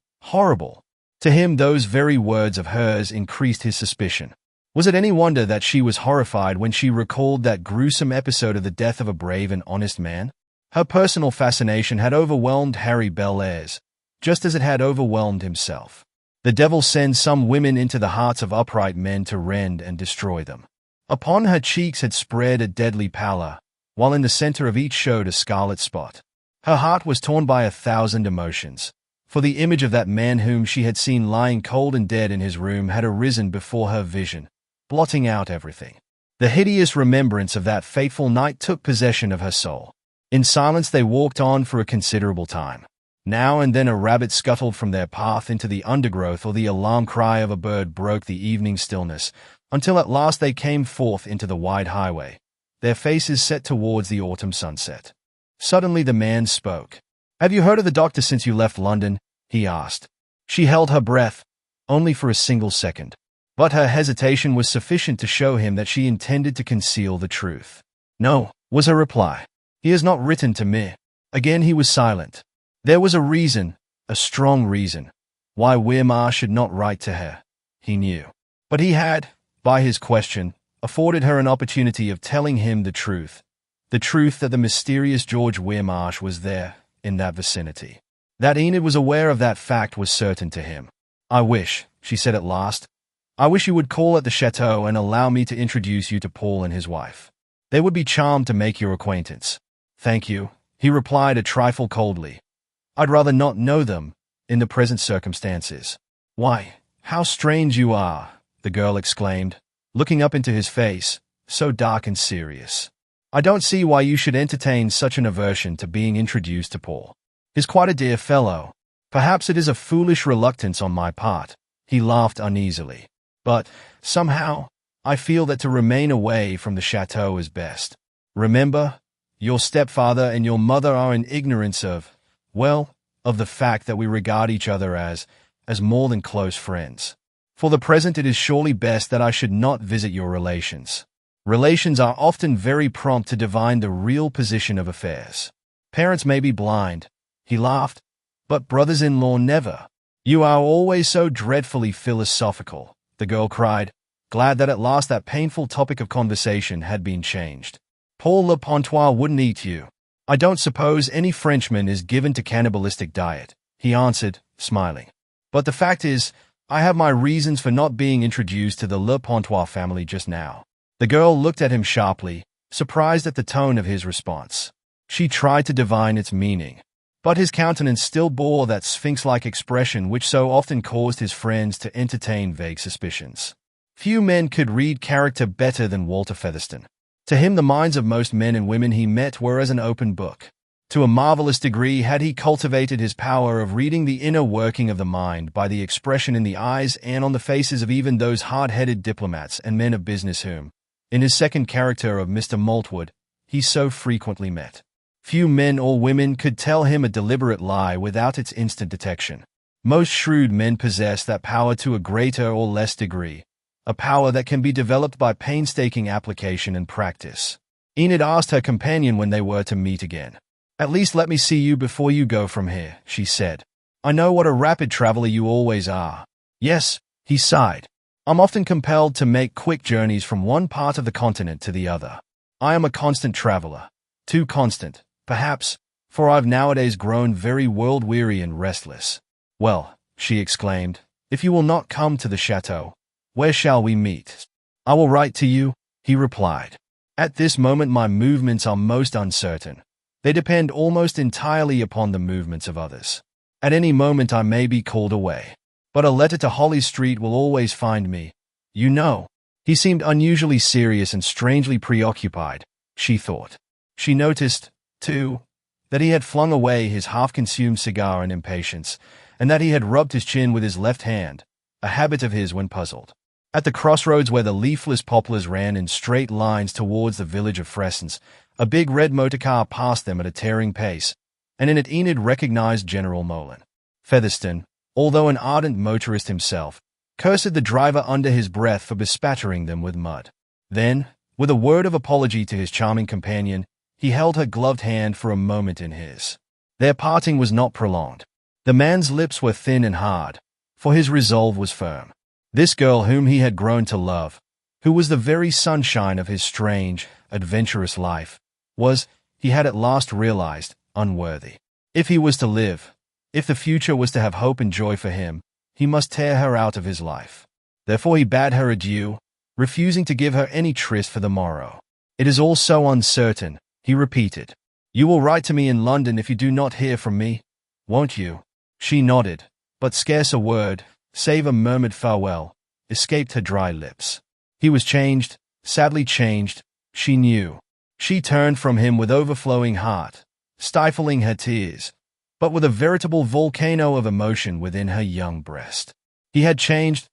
To him those very words of hers increased his suspicion. Was it any wonder that she was horrified when she recalled that gruesome episode of the death of a brave and honest man? Her personal fascination had overwhelmed Harry Bellairs, just as it had overwhelmed himself. The devil sends some women into the hearts of upright men to rend and destroy them. Upon her cheeks had spread a deadly pallor, while in the center of each showed a scarlet spot. Her heart was torn by 1,000 emotions, for the image of that man whom she had seen lying cold and dead in his room had arisen before her vision, blotting out everything. The hideous remembrance of that fateful night took possession of her soul. In silence they walked on for a considerable time. Now and then a rabbit scuttled from their path into the undergrowth, or the alarm cry of a bird broke the evening stillness, until at last they came forth into the wide highway, their faces set towards the autumn sunset. Suddenly the man spoke. "Have you heard of the doctor since you left London?" he asked. She held her breath, only for a single second. But her hesitation was sufficient to show him that she intended to conceal the truth. "No," was her reply. "He has not written to me." Again he was silent. There was a reason, a strong reason, why Weimar should not write to her, he knew. But he had, by his question, afforded her an opportunity of telling him the truth that the mysterious George Weirmarsh was there, in that vicinity. That Enid was aware of that fact was certain to him. "I wish," she said at last, "I wish you would call at the chateau and allow me to introduce you to Paul and his wife. They would be charmed to make your acquaintance." "Thank you," he replied a trifle coldly. "I'd rather not know them, in the present circumstances." "Why, how strange you are," the girl exclaimed, looking up into his face, so dark and serious. I don't see why you should entertain such an aversion to being introduced to Paul. He's quite a dear fellow. Perhaps it is a foolish reluctance on my part." He laughed uneasily. "But, somehow, I feel that to remain away from the chateau is best. Remember, your stepfather and your mother are in ignorance of, well, of the fact that we regard each other as more than close friends. For the present it is surely best that I should not visit your relations. Relations are often very prompt to divine the real position of affairs. Parents may be blind," he laughed, "but brothers-in-law never." "You are always so dreadfully philosophical," the girl cried, glad that at last that painful topic of conversation had been changed. "Paul Le Pontois wouldn't eat you." "I don't suppose any Frenchman is given to cannibalistic diet," he answered, smiling. "But the fact is, I have my reasons for not being introduced to the Le Pontois family just now." The girl looked at him sharply, surprised at the tone of his response. She tried to divine its meaning, but his countenance still bore that sphinx-like expression which so often caused his friends to entertain vague suspicions. Few men could read character better than Walter Featherstone. To him the minds of most men and women he met were as an open book. To a marvelous degree had he cultivated his power of reading the inner working of the mind by the expression in the eyes and on the faces of even those hard-headed diplomats and men of business whom, in his second character of Mr. Maltwood, he so frequently met. Few men or women could tell him a deliberate lie without its instant detection. Most shrewd men possess that power to a greater or less degree, a power that can be developed by painstaking application and practice. Enid asked her companion when they were to meet again. "At least let me see you before you go from here," she said. "I know what a rapid traveler you always are." "Yes," he sighed. "I'm often compelled to make quick journeys from one part of the continent to the other. I am a constant traveler. Too constant, perhaps, for I've nowadays grown very world-weary and restless." "Well," she exclaimed, "if you will not come to the chateau, where shall we meet?" "I will write to you," he replied. "At this moment my movements are most uncertain. They depend almost entirely upon the movements of others. At any moment I may be called away. But a letter to Holly Street will always find me. You know." He seemed unusually serious and strangely preoccupied, she thought. She noticed, too, that he had flung away his half-consumed cigar in impatience, and that he had rubbed his chin with his left hand, a habit of his when puzzled. At the crossroads where the leafless poplars ran in straight lines towards the village of Fressens, a big red motorcar passed them at a tearing pace, and in it Enid recognized General Moulin. Featherstone, although an ardent motorist himself, cursed the driver under his breath for bespattering them with mud. Then, with a word of apology to his charming companion, he held her gloved hand for a moment in his. Their parting was not prolonged. The man's lips were thin and hard, for his resolve was firm. This girl whom he had grown to love, who was the very sunshine of his strange, adventurous life, was, he had at last realized, unworthy. If he was to live, if the future was to have hope and joy for him, he must tear her out of his life. Therefore he bade her adieu, refusing to give her any tryst for the morrow. "It is all so uncertain," he repeated. "You will write to me in London if you do not hear from me, won't you?" She nodded, but scarce a word, save a murmured farewell, escaped her dry lips. He was changed, sadly changed, she knew. She turned from him with overflowing heart, stifling her tears, but with a veritable volcano of emotion within her young breast. He had changed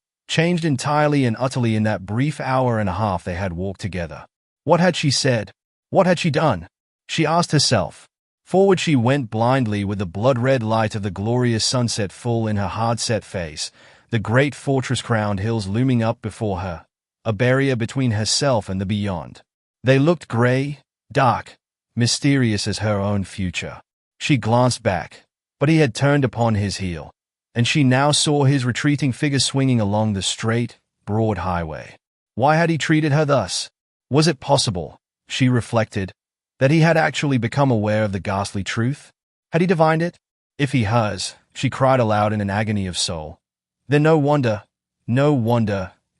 entirely and utterly in that brief hour and a half they had walked together. What had she said? What had she done? She asked herself. Forward she went blindly with the blood-red light of the glorious sunset full in her hard-set face, the great fortress-crowned hills looming up before her, a barrier between herself and the beyond. They looked gray, dark, mysterious as her own future. She glanced back, but he had turned upon his heel, and she now saw his retreating figure swinging along the straight, broad highway. Why had he treated her thus? Was it possible, she reflected, that he had actually become aware of the ghastly truth? Had he divined it? If he has, she cried aloud in an agony of soul, then no wonder,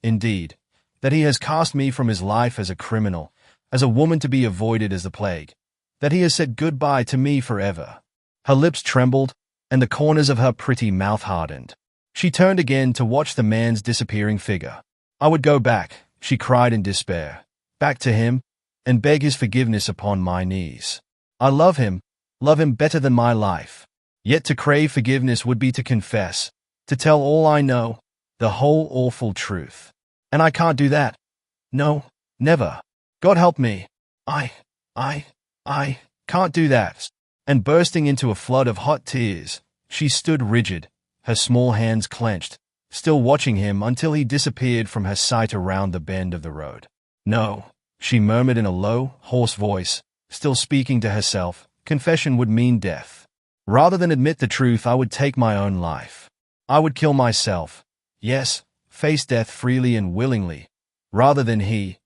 indeed, that he has cast me from his life as a criminal, as a woman to be avoided as the plague, that he has said goodbye to me forever. Her lips trembled, and the corners of her pretty mouth hardened. She turned again to watch the man's disappearing figure. I would go back, she cried in despair. Back to him, and beg his forgiveness upon my knees. I love him better than my life. Yet to crave forgiveness would be to confess, to tell all I know, the whole awful truth. And I can't do that. No, never. God help me. I can't do that. And bursting into a flood of hot tears, she stood rigid, her small hands clenched, still watching him until he disappeared from her sight around the bend of the road. No, she murmured in a low, hoarse voice, still speaking to herself, confession would mean death. Rather than admit the truth, I would take my own life. I would kill myself. Yes, face death freely and willingly, rather than he,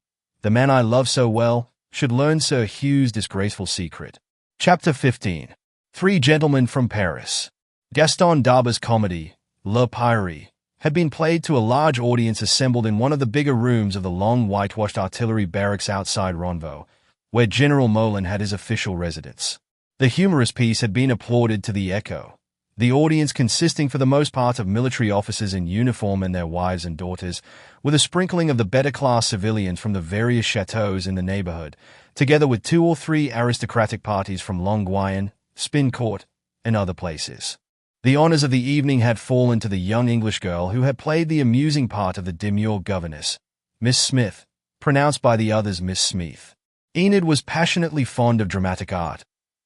the man I love so well, should learn Sir Hugh's disgraceful secret. Chapter 15. Three Gentlemen from Paris. Gaston Darbo's comedy, Le Pyrie, had been played to a large audience assembled in one of the bigger rooms of the long whitewashed artillery barracks outside Ronvaux, where General Moulin had his official residence. The humorous piece had been applauded to the echo, the audience consisting for the most part of military officers in uniform and their wives and daughters, with a sprinkling of the better-class civilians from the various chateaux in the neighborhood, together with 2 or 3 aristocratic parties from Longuyon, Spincourt, and other places. The honors of the evening had fallen to the young English girl who had played the amusing part of the demure governess, Miss Smith, pronounced by the others Miss Smith. Enid was passionately fond of dramatic art,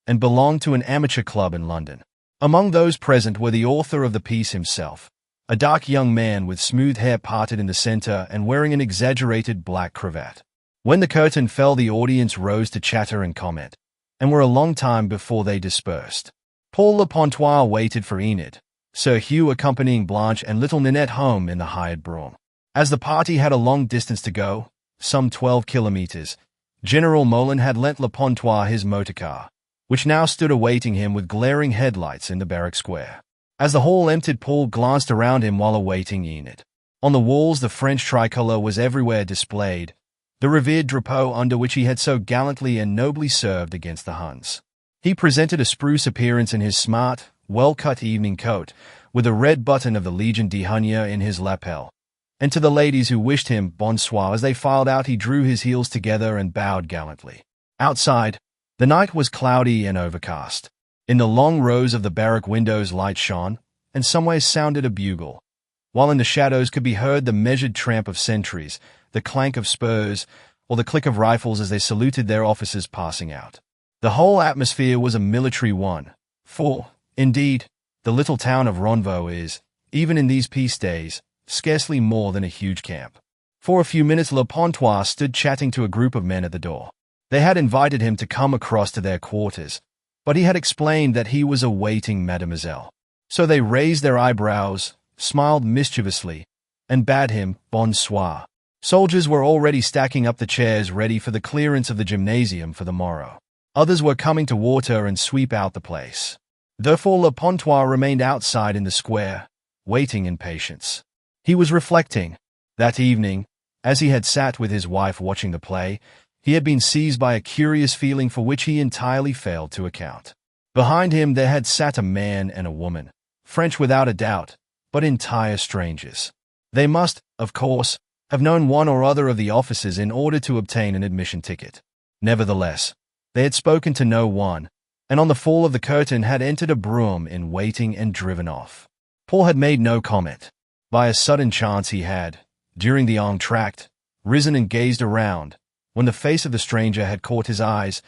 and belonged to an amateur club in London. Among those present were the author of the piece himself, a dark young man with smooth hair parted in the center and wearing an exaggerated black cravat. When the curtain fell, the audience rose to chatter and comment, and were a long time before they dispersed. Paul Le Pontois waited for Enid, Sir Hugh accompanying Blanche and little Ninette home in the hired brougham. As the party had a long distance to go, some 12 kilometers, General Moulin had lent Le Pontois his motorcar, which now stood awaiting him with glaring headlights in the barrack square. As the hall emptied, Paul glanced around him while awaiting Enid. On the walls the French tricolour was everywhere displayed, the revered drapeau under which he had so gallantly and nobly served against the Huns. He presented a spruce appearance in his smart, well-cut evening coat, with a red button of the Légion d'honneur in his lapel, and to the ladies who wished him bonsoir as they filed out he drew his heels together and bowed gallantly. Outside, the night was cloudy and overcast. In the long rows of the barrack windows light shone, and somewhere sounded a bugle, while in the shadows could be heard the measured tramp of sentries, the clank of spurs, or the click of rifles as they saluted their officers passing out. The whole atmosphere was a military one, for, indeed, the little town of Ronvaux is, even in these peace days, scarcely more than a huge camp. For a few minutes Le Pontois stood chatting to a group of men at the door. They had invited him to come across to their quarters, but he had explained that he was awaiting Mademoiselle. So they raised their eyebrows, smiled mischievously, and bade him bonsoir. Soldiers were already stacking up the chairs ready for the clearance of the gymnasium for the morrow. Others were coming to water and sweep out the place. Therefore Le Pontois remained outside in the square, waiting in patience. He was reflecting. That evening, as he had sat with his wife watching the play, he had been seized by a curious feeling for which he entirely failed to account. Behind him there had sat a man and a woman, French without a doubt, but entire strangers. They must, of course, have known one or other of the officers in order to obtain an admission ticket. Nevertheless, they had spoken to no one, and on the fall of the curtain had entered a brougham in waiting and driven off. Paul had made no comment. By a sudden chance he had, during the entr'acte, risen and gazed around, when the face of the stranger had caught his eyes,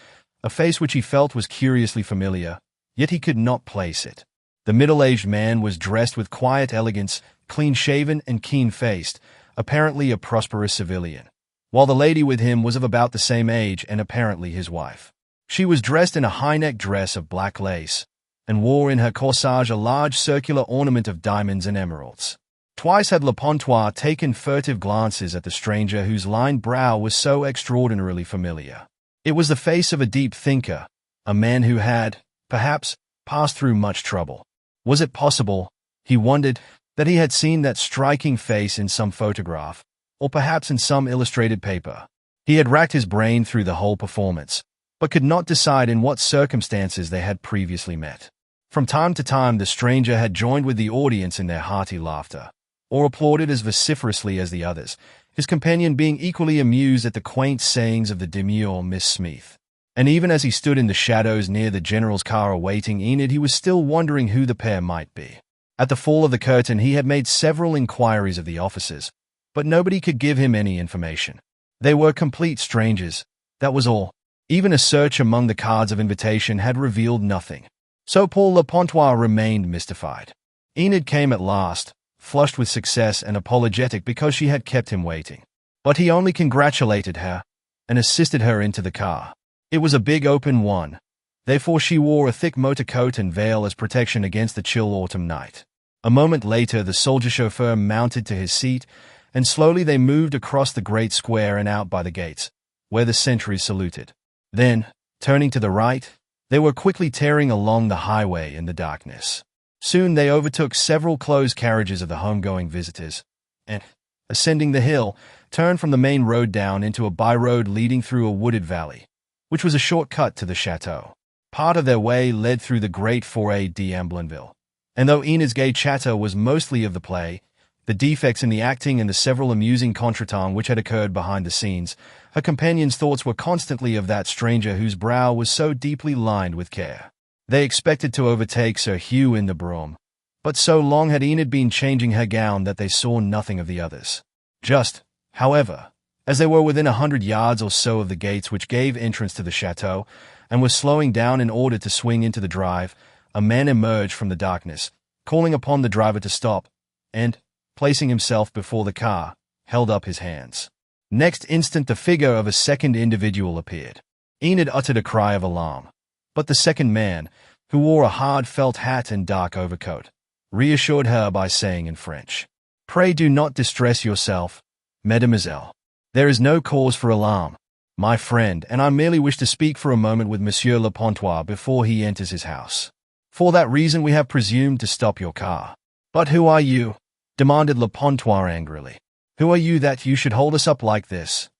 a face which he felt was curiously familiar, yet he could not place it. The middle-aged man was dressed with quiet elegance, clean-shaven and keen-faced, apparently a prosperous civilian, while the lady with him was of about the same age and apparently his wife. She was dressed in a high-necked dress of black lace, and wore in her corsage a large circular ornament of diamonds and emeralds. Twice had Le Pontois taken furtive glances at the stranger whose lined brow was so extraordinarily familiar. It was the face of a deep thinker, a man who had, perhaps, passed through much trouble. Was it possible, he wondered, that he had seen that striking face in some photograph, or perhaps in some illustrated paper? He had racked his brain through the whole performance, but could not decide in what circumstances they had previously met. From time to time the stranger had joined with the audience in their hearty laughter, or applauded as vociferously as the others, his companion being equally amused at the quaint sayings of the demure Miss Smith. And even as he stood in the shadows near the general's car awaiting Enid, he was still wondering who the pair might be. At the fall of the curtain, he had made several inquiries of the officers, but nobody could give him any information. They were complete strangers, that was all. Even a search among the cards of invitation had revealed nothing. So Paul Le Pontois remained mystified. Enid came at last, flushed with success and apologetic because she had kept him waiting. But he only congratulated her and assisted her into the car. It was a big open one. Therefore she wore a thick motor coat and veil as protection against the chill autumn night. A moment later the soldier chauffeur mounted to his seat, and slowly they moved across the great square and out by the gates, where the sentries saluted. Then, turning to the right, they were quickly tearing along the highway in the darkness. Soon they overtook several closed carriages of the homegoing visitors, and, ascending the hill, turned from the main road down into a by-road leading through a wooded valley, which was a short cut to the chateau. Part of their way led through the great Forêt d'Amblinville, and though Enid's gay chatter was mostly of the play, the defects in the acting and the several amusing contretemps which had occurred behind the scenes, her companion's thoughts were constantly of that stranger whose brow was so deeply lined with care. They expected to overtake Sir Hugh in the brougham, but so long had Enid been changing her gown that they saw nothing of the others. Just, however, as they were within 100 yards or so of the gates which gave entrance to the chateau, and were slowing down in order to swing into the drive, a man emerged from the darkness, calling upon the driver to stop, and, placing himself before the car, held up his hands. Next instant the figure of a second individual appeared. Enid uttered a cry of alarm, but the second man, who wore a hard felt hat and dark overcoat, reassured her by saying in French, "Pray do not distress yourself, mademoiselle. There is no cause for alarm, my friend, and I merely wish to speak for a moment with Monsieur Le Pontois before he enters his house. For that reason we have presumed to stop your car." "But who are you?" demanded Le Pontois angrily. "Who are you that you should hold us up like this?"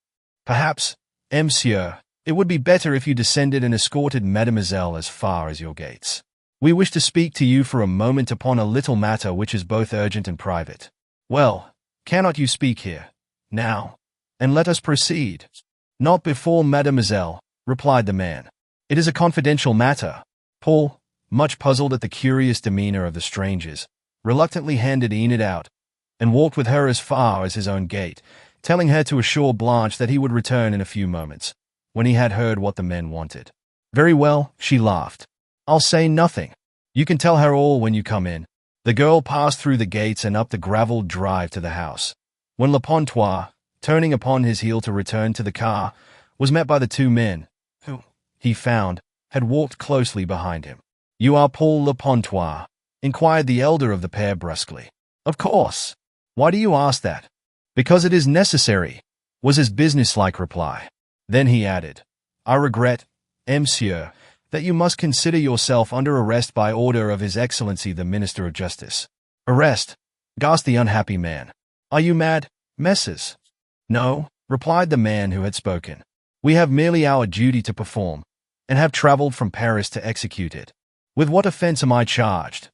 "Perhaps, monsieur, it would be better if you descended and escorted mademoiselle as far as your gates. We wish to speak to you for a moment upon a little matter which is both urgent and private." "Well, cannot you speak here, now, and let us proceed?" "Not before mademoiselle," replied the man. "It is a confidential matter." Paul, much puzzled at the curious demeanor of the strangers, reluctantly handed Enid out, and walked with her as far as his own gate, telling her to assure Blanche that he would return in a few moments, when he had heard what the men wanted. "Very well," she laughed. "I'll say nothing. You can tell her all when you come in." The girl passed through the gates and up the gravelled drive to the house, when Le Pontois, turning upon his heel to return to the car, was met by the two men, who, he found, had walked closely behind him. "You are Paul Le Pontois?" inquired the elder of the pair brusquely. "Of course. Why do you ask that?" "Because it is necessary," was his businesslike reply. Then he added, "I regret, monsieur, that you must consider yourself under arrest by order of His Excellency the Minister of Justice." "Arrest?" gasped the unhappy man. "Are you mad, messieurs?" "No," replied the man who had spoken. "We have merely our duty to perform, and have travelled from Paris to execute it." "With what offense am I charged?"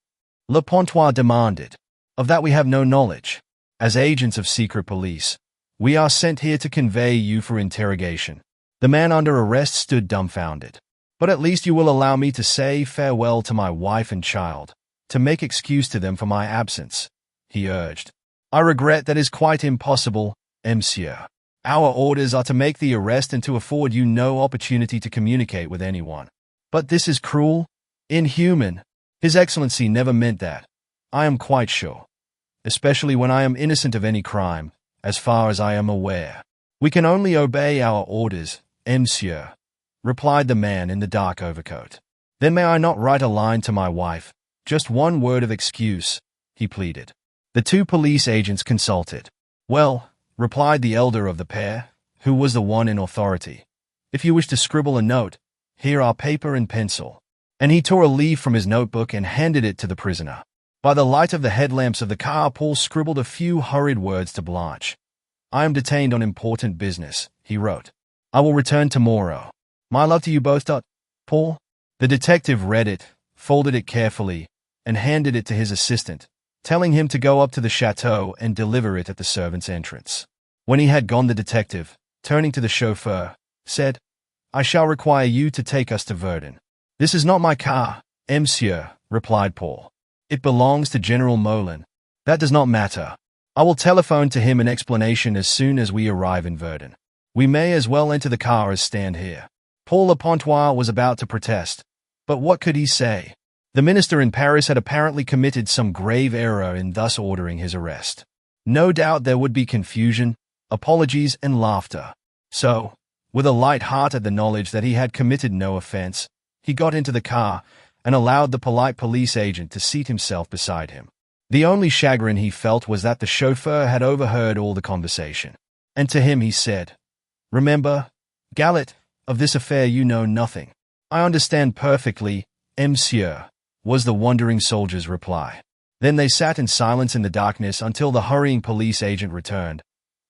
Le Pontois demanded. "Of that we have no knowledge. As agents of secret police, we are sent here to convey you for interrogation." The man under arrest stood dumbfounded. "But at least you will allow me to say farewell to my wife and child, to make excuse to them for my absence," he urged. "I regret that is quite impossible, monsieur. Our orders are to make the arrest and to afford you no opportunity to communicate with anyone." "But this is cruel, inhuman. His Excellency never meant that, I am quite sure, especially when I am innocent of any crime, as far as I am aware." "We can only obey our orders, monsieur," replied the man in the dark overcoat. "Then may I not write a line to my wife, just one word of excuse?" he pleaded. The two police agents consulted. "Well," replied the elder of the pair, who was the one in authority, "if you wish to scribble a note, here are paper and pencil." And he tore a leaf from his notebook and handed it to the prisoner. By the light of the headlamps of the car, Paul scribbled a few hurried words to Blanche. "I am detained on important business," he wrote. "I will return tomorrow. My love to you both. Paul." The detective read it, folded it carefully, and handed it to his assistant, telling him to go up to the chateau and deliver it at the servant's entrance. When he had gone, the detective, turning to the chauffeur, said, "I shall require you to take us to Verdun." "This is not my car, monsieur," replied Paul. "It belongs to General Molin." "That does not matter. I will telephone to him an explanation as soon as we arrive in Verdun. We may as well enter the car as stand here." Paul Le Pontois was about to protest, but what could he say? The minister in Paris had apparently committed some grave error in thus ordering his arrest. No doubt there would be confusion, apologies, and laughter. So, with a light heart at the knowledge that he had committed no offense, he got into the car and allowed the polite police agent to seat himself beside him. The only chagrin he felt was that the chauffeur had overheard all the conversation. And to him he said, "Remember, Gallet, of this affair you know nothing." "I understand perfectly, monsieur," was the wondering soldier's reply. Then they sat in silence in the darkness until the hurrying police agent returned,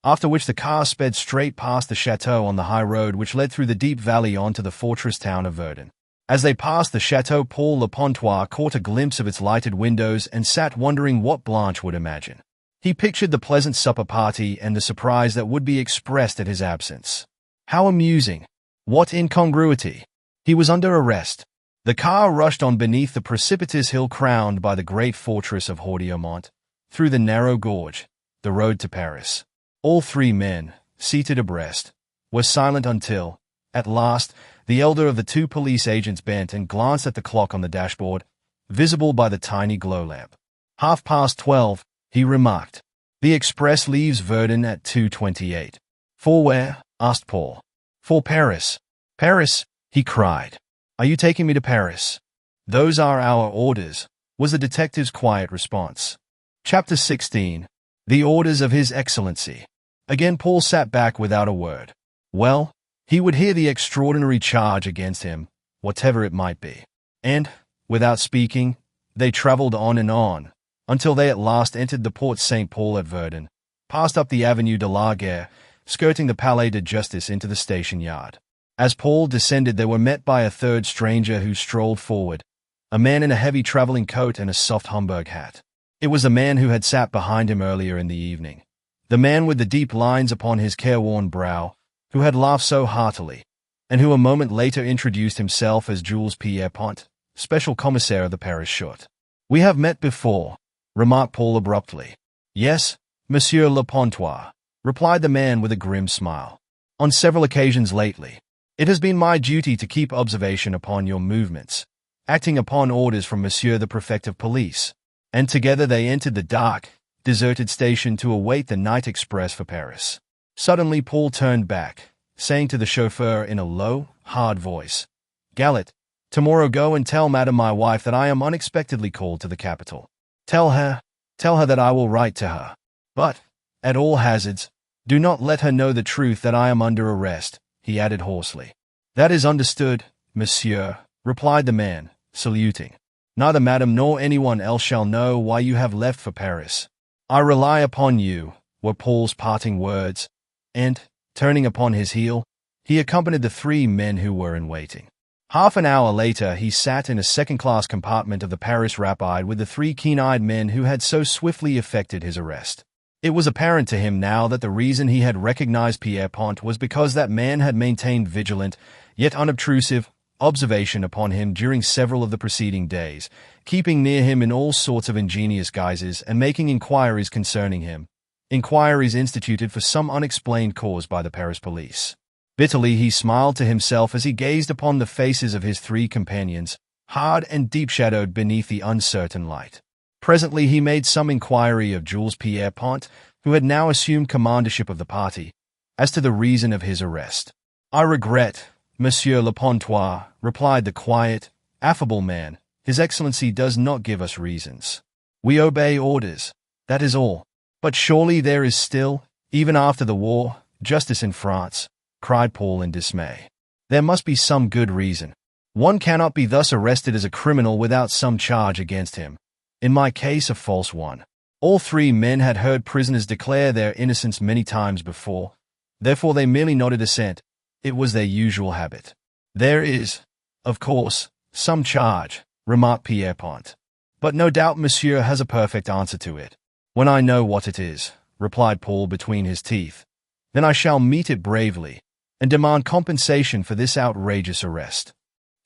after which the car sped straight past the chateau on the high road which led through the deep valley onto the fortress town of Verdun. As they passed the chateau, Paul Le Pontois caught a glimpse of its lighted windows and sat wondering what Blanche would imagine. He pictured the pleasant supper party and the surprise that would be expressed at his absence. How amusing! What incongruity! He was under arrest. The car rushed on beneath the precipitous hill crowned by the great fortress of Hordiomont, through the narrow gorge, the road to Paris. All three men, seated abreast, were silent until, at last, the elder of the two police agents bent and glanced at the clock on the dashboard, visible by the tiny glow lamp. 12:30, he remarked. "The express leaves Verdun at 2:28. "For where?" asked Paul. "For Paris." "Paris?" he cried. "Are you taking me to Paris?" "Those are our orders," was the detective's quiet response. Chapter 16. The Orders of His Excellency. Again Paul sat back without a word. Well, he would hear the extraordinary charge against him, whatever it might be. And, without speaking, they traveled on, until they at last entered the Porte Saint-Paul at Verdun, passed up the Avenue de la Guerre, skirting the Palais de Justice into the station yard. As Paul descended, they were met by a third stranger who strolled forward, a man in a heavy traveling coat and a soft Homburg hat. It was the man who had sat behind him earlier in the evening, the man with the deep lines upon his careworn brow, who had laughed so heartily, and who a moment later introduced himself as Jules Pierrepont, Special Commissaire of the Paris Chute. "We have met before," remarked Paul abruptly. "Yes, Monsieur Le Pontois," replied the man with a grim smile. "On several occasions lately. It has been my duty to keep observation upon your movements, acting upon orders from Monsieur the Prefect of Police." And together they entered the dark, deserted station to await the night express for Paris. Suddenly Paul turned back, saying to the chauffeur in a low, hard voice, "Gallet, tomorrow go and tell Madame my wife that I am unexpectedly called to the capital. Tell her that I will write to her. But, at all hazards, do not let her know the truth that I am under arrest," he added hoarsely. "That is understood, monsieur," replied the man, saluting. "Neither Madame nor anyone else shall know why you have left for Paris. I rely upon you," were Paul's parting words, and, turning upon his heel, he accompanied the three men who were in waiting. Half an hour later, he sat in a second-class compartment of the Paris Rapide with the three keen-eyed men who had so swiftly effected his arrest. It was apparent to him now that the reason he had recognized Pierrepont was because that man had maintained vigilant, yet unobtrusive, observation upon him during several of the preceding days, keeping near him in all sorts of ingenious guises and making inquiries concerning him, inquiries instituted for some unexplained cause by the Paris police. Bitterly he smiled to himself as he gazed upon the faces of his three companions, hard and deep-shadowed beneath the uncertain light. Presently he made some inquiry of Jules Pierrepont, who had now assumed commandership of the party, as to the reason of his arrest. "I regret, Monsieur Le Pontois," replied the quiet, affable man, "His Excellency does not give us reasons. We obey orders, that is all." "But surely there is still, even after the war, justice in France," cried Paul in dismay. "There must be some good reason. One cannot be thus arrested as a criminal without some charge against him. In my case, a false one." All three men had heard prisoners declare their innocence many times before, therefore they merely nodded assent. It was their usual habit. "There is, of course, some charge," remarked Pierrepont. But no doubt Monsieur has a perfect answer to it. When I know what it is, replied Paul between his teeth, then I shall meet it bravely and demand compensation for this outrageous arrest.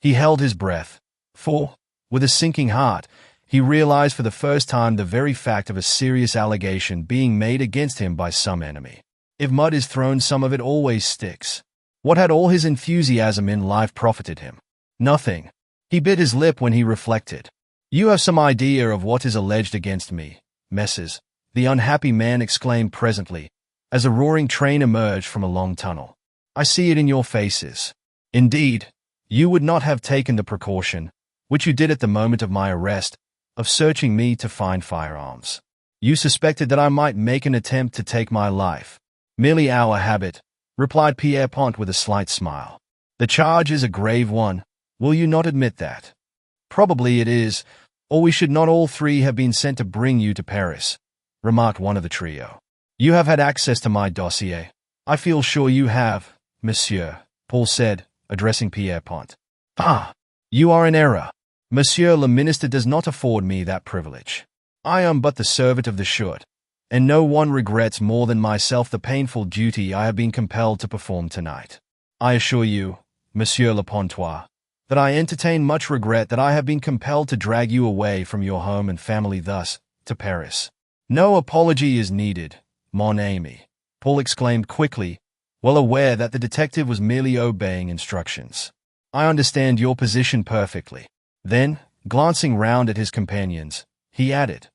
He held his breath, for, with a sinking heart, he realized for the first time the very fact of a serious allegation being made against him by some enemy. If mud is thrown, some of it always sticks. What had all his enthusiasm in life profited him? Nothing. He bit his lip when he reflected. You have some idea of what is alleged against me, Messrs. The unhappy man exclaimed presently, as a roaring train emerged from a long tunnel. I see it in your faces. Indeed, you would not have taken the precaution, which you did at the moment of my arrest, of searching me to find firearms. You suspected that I might make an attempt to take my life. Merely our habit, replied Pierrepont with a slight smile. The charge is a grave one. Will you not admit that? Probably it is, or we should not all three have been sent to bring you to Paris, remarked one of the trio. You have had access to my dossier. I feel sure you have, monsieur, Paul said, addressing Pierrepont. Ah, you are in error. Monsieur le Minister does not afford me that privilege. I am but the servant of the chute, and no one regrets more than myself the painful duty I have been compelled to perform tonight. I assure you, Monsieur le Pontois, that I entertain much regret that I have been compelled to drag you away from your home and family thus, to Paris. No apology is needed, mon ami, Paul exclaimed quickly, well aware that the detective was merely obeying instructions. I understand your position perfectly. Then, glancing round at his companions, he added,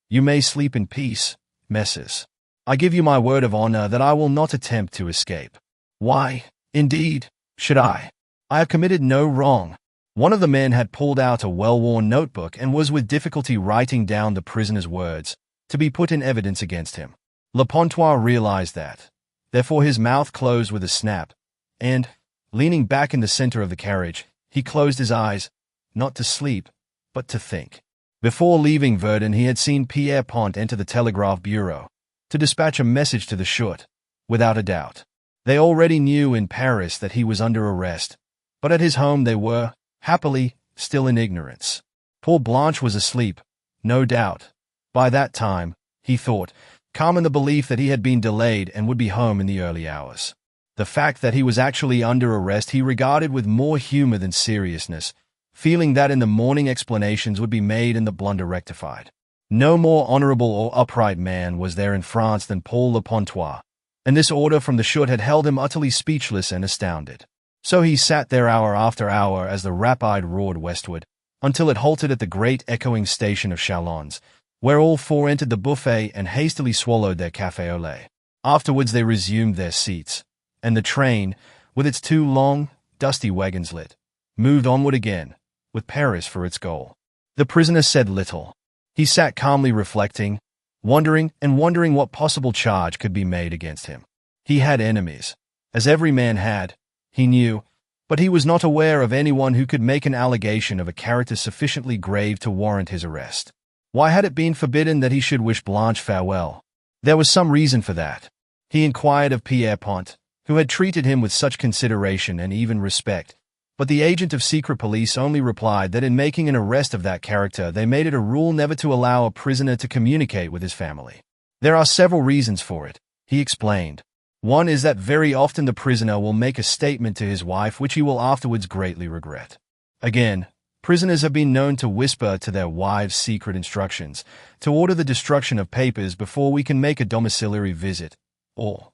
You may sleep in peace, Messrs. I give you my word of honor that I will not attempt to escape. Why, indeed, should I? I have committed no wrong. One of the men had pulled out a well-worn notebook and was with difficulty writing down the prisoner's words, to be put in evidence against him. Le Pontois realized that. Therefore his mouth closed with a snap, and, leaning back in the center of the carriage, he closed his eyes, not to sleep, but to think. Before leaving Verdun he had seen Pierrepont enter the telegraph bureau, to dispatch a message to the chute, without a doubt. They already knew in Paris that he was under arrest, but at his home they were, happily, still in ignorance. Poor Blanche was asleep, no doubt. By that time, he thought, calm in the belief that he had been delayed and would be home in the early hours. The fact that he was actually under arrest he regarded with more humor than seriousness, feeling that in the morning explanations would be made and the blunder rectified. No more honorable or upright man was there in France than Paul Le Pontois, and this order from the chute had held him utterly speechless and astounded. So he sat there hour after hour as the rapide roared westward, until it halted at the great echoing station of Chalons, where all four entered the buffet and hastily swallowed their café au lait. Afterwards they resumed their seats, and the train, with its two long, dusty wagons lit, moved onward again, with Paris for its goal. The prisoner said little. He sat calmly reflecting, wondering what possible charge could be made against him. He had enemies, as every man had, he knew, but he was not aware of anyone who could make an allegation of a character sufficiently grave to warrant his arrest. Why had it been forbidden that he should wish Blanche farewell? There was some reason for that. He inquired of Pierrepont, who had treated him with such consideration and even respect, but the agent of secret police only replied that in making an arrest of that character they made it a rule never to allow a prisoner to communicate with his family. There are several reasons for it, he explained. One is that very often the prisoner will make a statement to his wife which he will afterwards greatly regret. Again, prisoners have been known to whisper to their wives secret instructions, to order the destruction of papers before we can make a domiciliary visit, or,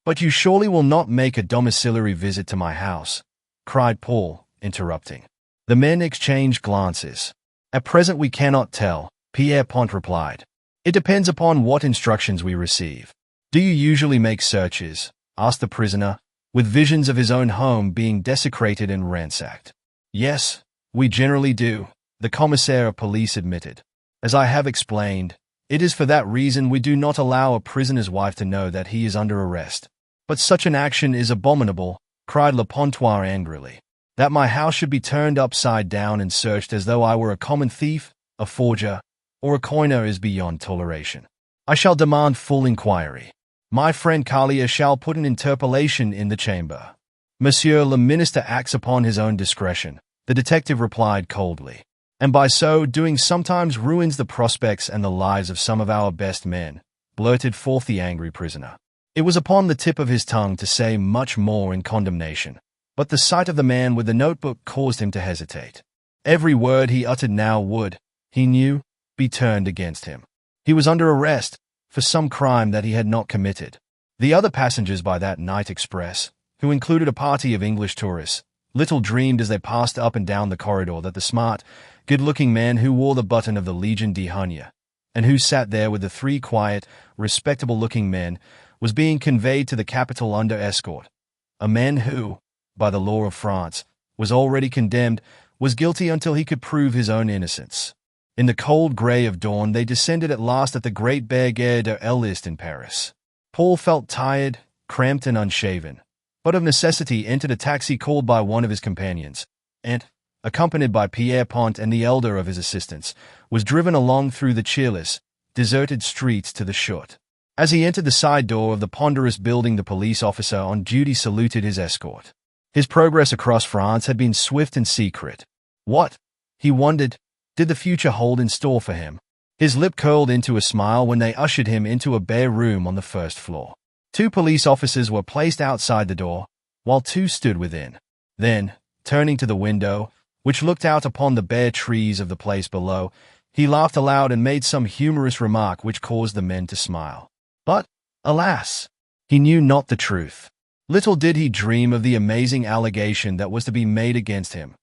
But you surely will not make a domiciliary visit to my house, cried Paul, interrupting. The men exchanged glances. At present we cannot tell, Pierrepont replied. It depends upon what instructions we receive. Do you usually make searches? Asked the prisoner, with visions of his own home being desecrated and ransacked. Yes, we generally do, the commissaire of police admitted. As I have explained, it is for that reason we do not allow a prisoner's wife to know that he is under arrest. But such an action is abominable, cried Le Pontois angrily. That my house should be turned upside down and searched as though I were a common thief, a forger, or a coiner is beyond toleration. I shall demand full inquiry. My friend Carlier shall put an interpellation in the chamber. Monsieur le Minister acts upon his own discretion, the detective replied coldly. and by so doing sometimes ruins the prospects and the lives of some of our best men," blurted forth the angry prisoner. It was upon the tip of his tongue to say much more in condemnation, but the sight of the man with the notebook caused him to hesitate. Every word he uttered now would, he knew, be turned against him. He was under arrest for some crime that he had not committed. The other passengers by that night express, who included a party of English tourists, little dreamed as they passed up and down the corridor that the smart, good-looking man who wore the button of the Legion d'Honneur, and who sat there with the three quiet, respectable-looking men, was being conveyed to the capital under escort. A man who, by the law of France, was already condemned, was guilty until he could prove his own innocence. In the cold grey of dawn they descended at last at the great Barrière de l'Est in Paris. Paul felt tired, cramped and unshaven, but of necessity entered a taxi called by one of his companions, and, accompanied by Pierre-Pont and the elder of his assistants, was driven along through the cheerless, deserted streets to the chute. As he entered the side door of the ponderous building, the police officer on duty saluted his escort. His progress across France had been swift and secret. What, he wondered, did the future hold in store for him? His lip curled into a smile when they ushered him into a bare room on the first floor. 2 police officers were placed outside the door, while 2 stood within. Then, turning to the window, which looked out upon the bare trees of the place below, he laughed aloud and made some humorous remark which caused the men to smile. But, alas, he knew not the truth. Little did he dream of the amazing allegation that was to be made against him.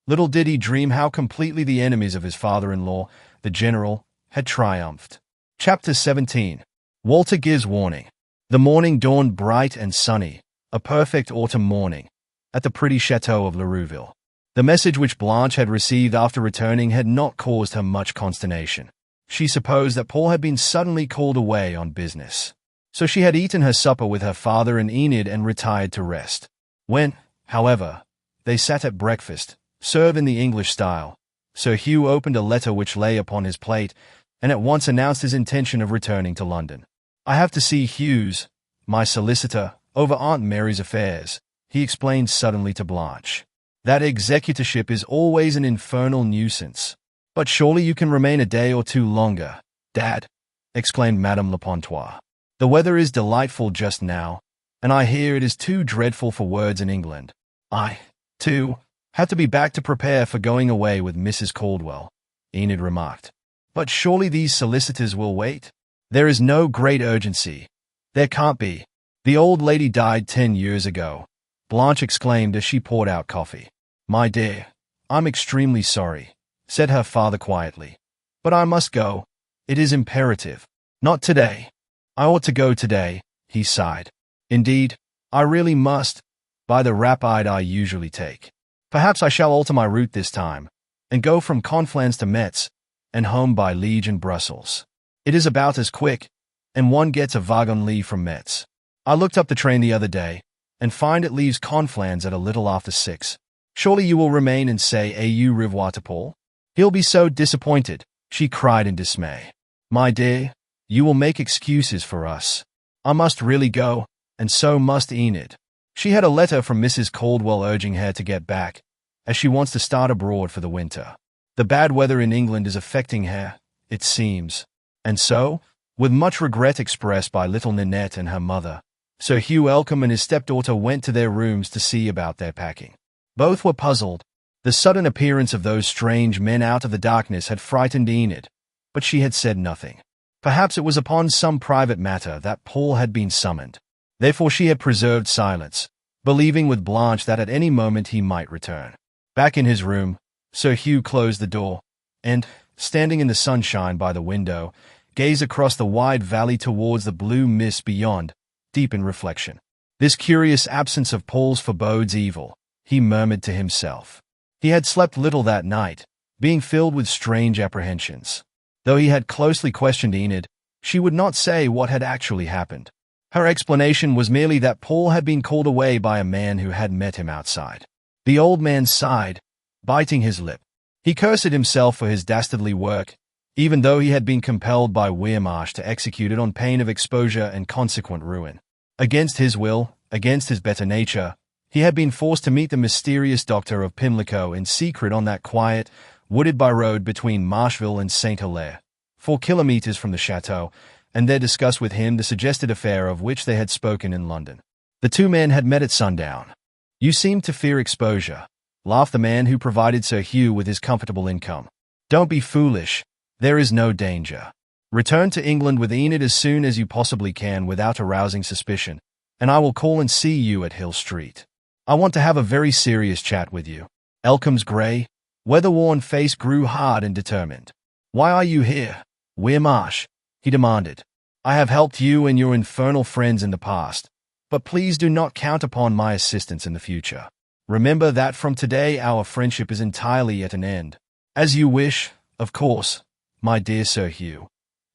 Little did he dream how completely the enemies of his father-in-law, the general, had triumphed. Chapter 17. Walter gives warning. The morning dawned bright and sunny, a perfect autumn morning, at the pretty chateau of Lerouville. The message which Blanche had received after returning had not caused her much consternation. She supposed that Paul had been suddenly called away on business. So she had eaten her supper with her father and Enid and retired to rest. When, however, they sat at breakfast, served in the English style, Sir Hugh opened a letter which lay upon his plate, and at once announced his intention of returning to London. "I have to see Hughes, my solicitor, over Aunt Mary's affairs," he explained suddenly to Blanche. "That executorship is always an infernal nuisance. But surely you can remain a day or 2 longer, Dad," exclaimed Madame Lepontois. "The weather is delightful just now, and I hear it is too dreadful for words in England. I, too, have to be back to prepare for going away with Mrs. Caldwell," Enid remarked. "But surely these solicitors will wait? There is no great urgency." "There can't be. The old lady died 10 years ago," Blanche exclaimed as she poured out coffee. "My dear, I'm extremely sorry," said her father quietly. "But I must go. It is imperative." "Not today. I ought to go today," he sighed. "Indeed, I really must, by the rapide I usually take. Perhaps I shall alter my route this time, and go from Conflans to Metz, and home by Liège and Brussels. It is about as quick, and one gets a wagon lit from Metz. I looked up the train the other day, and find it leaves Conflans at a little after 6. Surely you will remain and say au revoir to Paul? He'll be so disappointed," she cried in dismay. "My dear, you will make excuses for us. I must really go, and so must Enid. She had a letter from Mrs. Caldwell urging her to get back, as she wants to start abroad for the winter. The bad weather in England is affecting her, it seems. And so, with much regret expressed by little Ninette and her mother, Sir Hugh Elcombe and his stepdaughter went to their rooms to see about their packing. Both were puzzled. The sudden appearance of those strange men out of the darkness had frightened Enid, but she had said nothing. Perhaps it was upon some private matter that Paul had been summoned. Therefore she had preserved silence, believing with Blanche that at any moment he might return. Back in his room, Sir Hugh closed the door, and, standing in the sunshine by the window, gazed across the wide valley towards the blue mist beyond, deep in reflection. "This curious absence of Paul's forebodes evil," he murmured to himself. He had slept little that night, being filled with strange apprehensions. Though he had closely questioned Enid, she would not say what had actually happened. Her explanation was merely that Paul had been called away by a man who had met him outside. The old man sighed, biting his lip. He cursed himself for his dastardly work, even though he had been compelled by Wearmarsh to execute it on pain of exposure and consequent ruin. Against his will, against his better nature, he had been forced to meet the mysterious Doctor of Pimlico in secret on that quiet, wooded by road between Marshville and St. Hilaire, 4 kilometers from the chateau, and there discussed with him the suggested affair of which they had spoken in London. The two men had met at sundown. "You seem to fear exposure," laughed the man who provided Sir Hugh with his comfortable income. "Don't be foolish. There is no danger. Return to England with Enid as soon as you possibly can without arousing suspicion, and I will call and see you at Hill Street. I want to have a very serious chat with you." Elcombe's grey, weather-worn face grew hard and determined. "Why are you here, Weirmarsh?" he demanded. "I have helped you and your infernal friends in the past, but please do not count upon my assistance in the future. Remember that from today our friendship is entirely at an end." "As you wish, of course, my dear Sir Hugh,"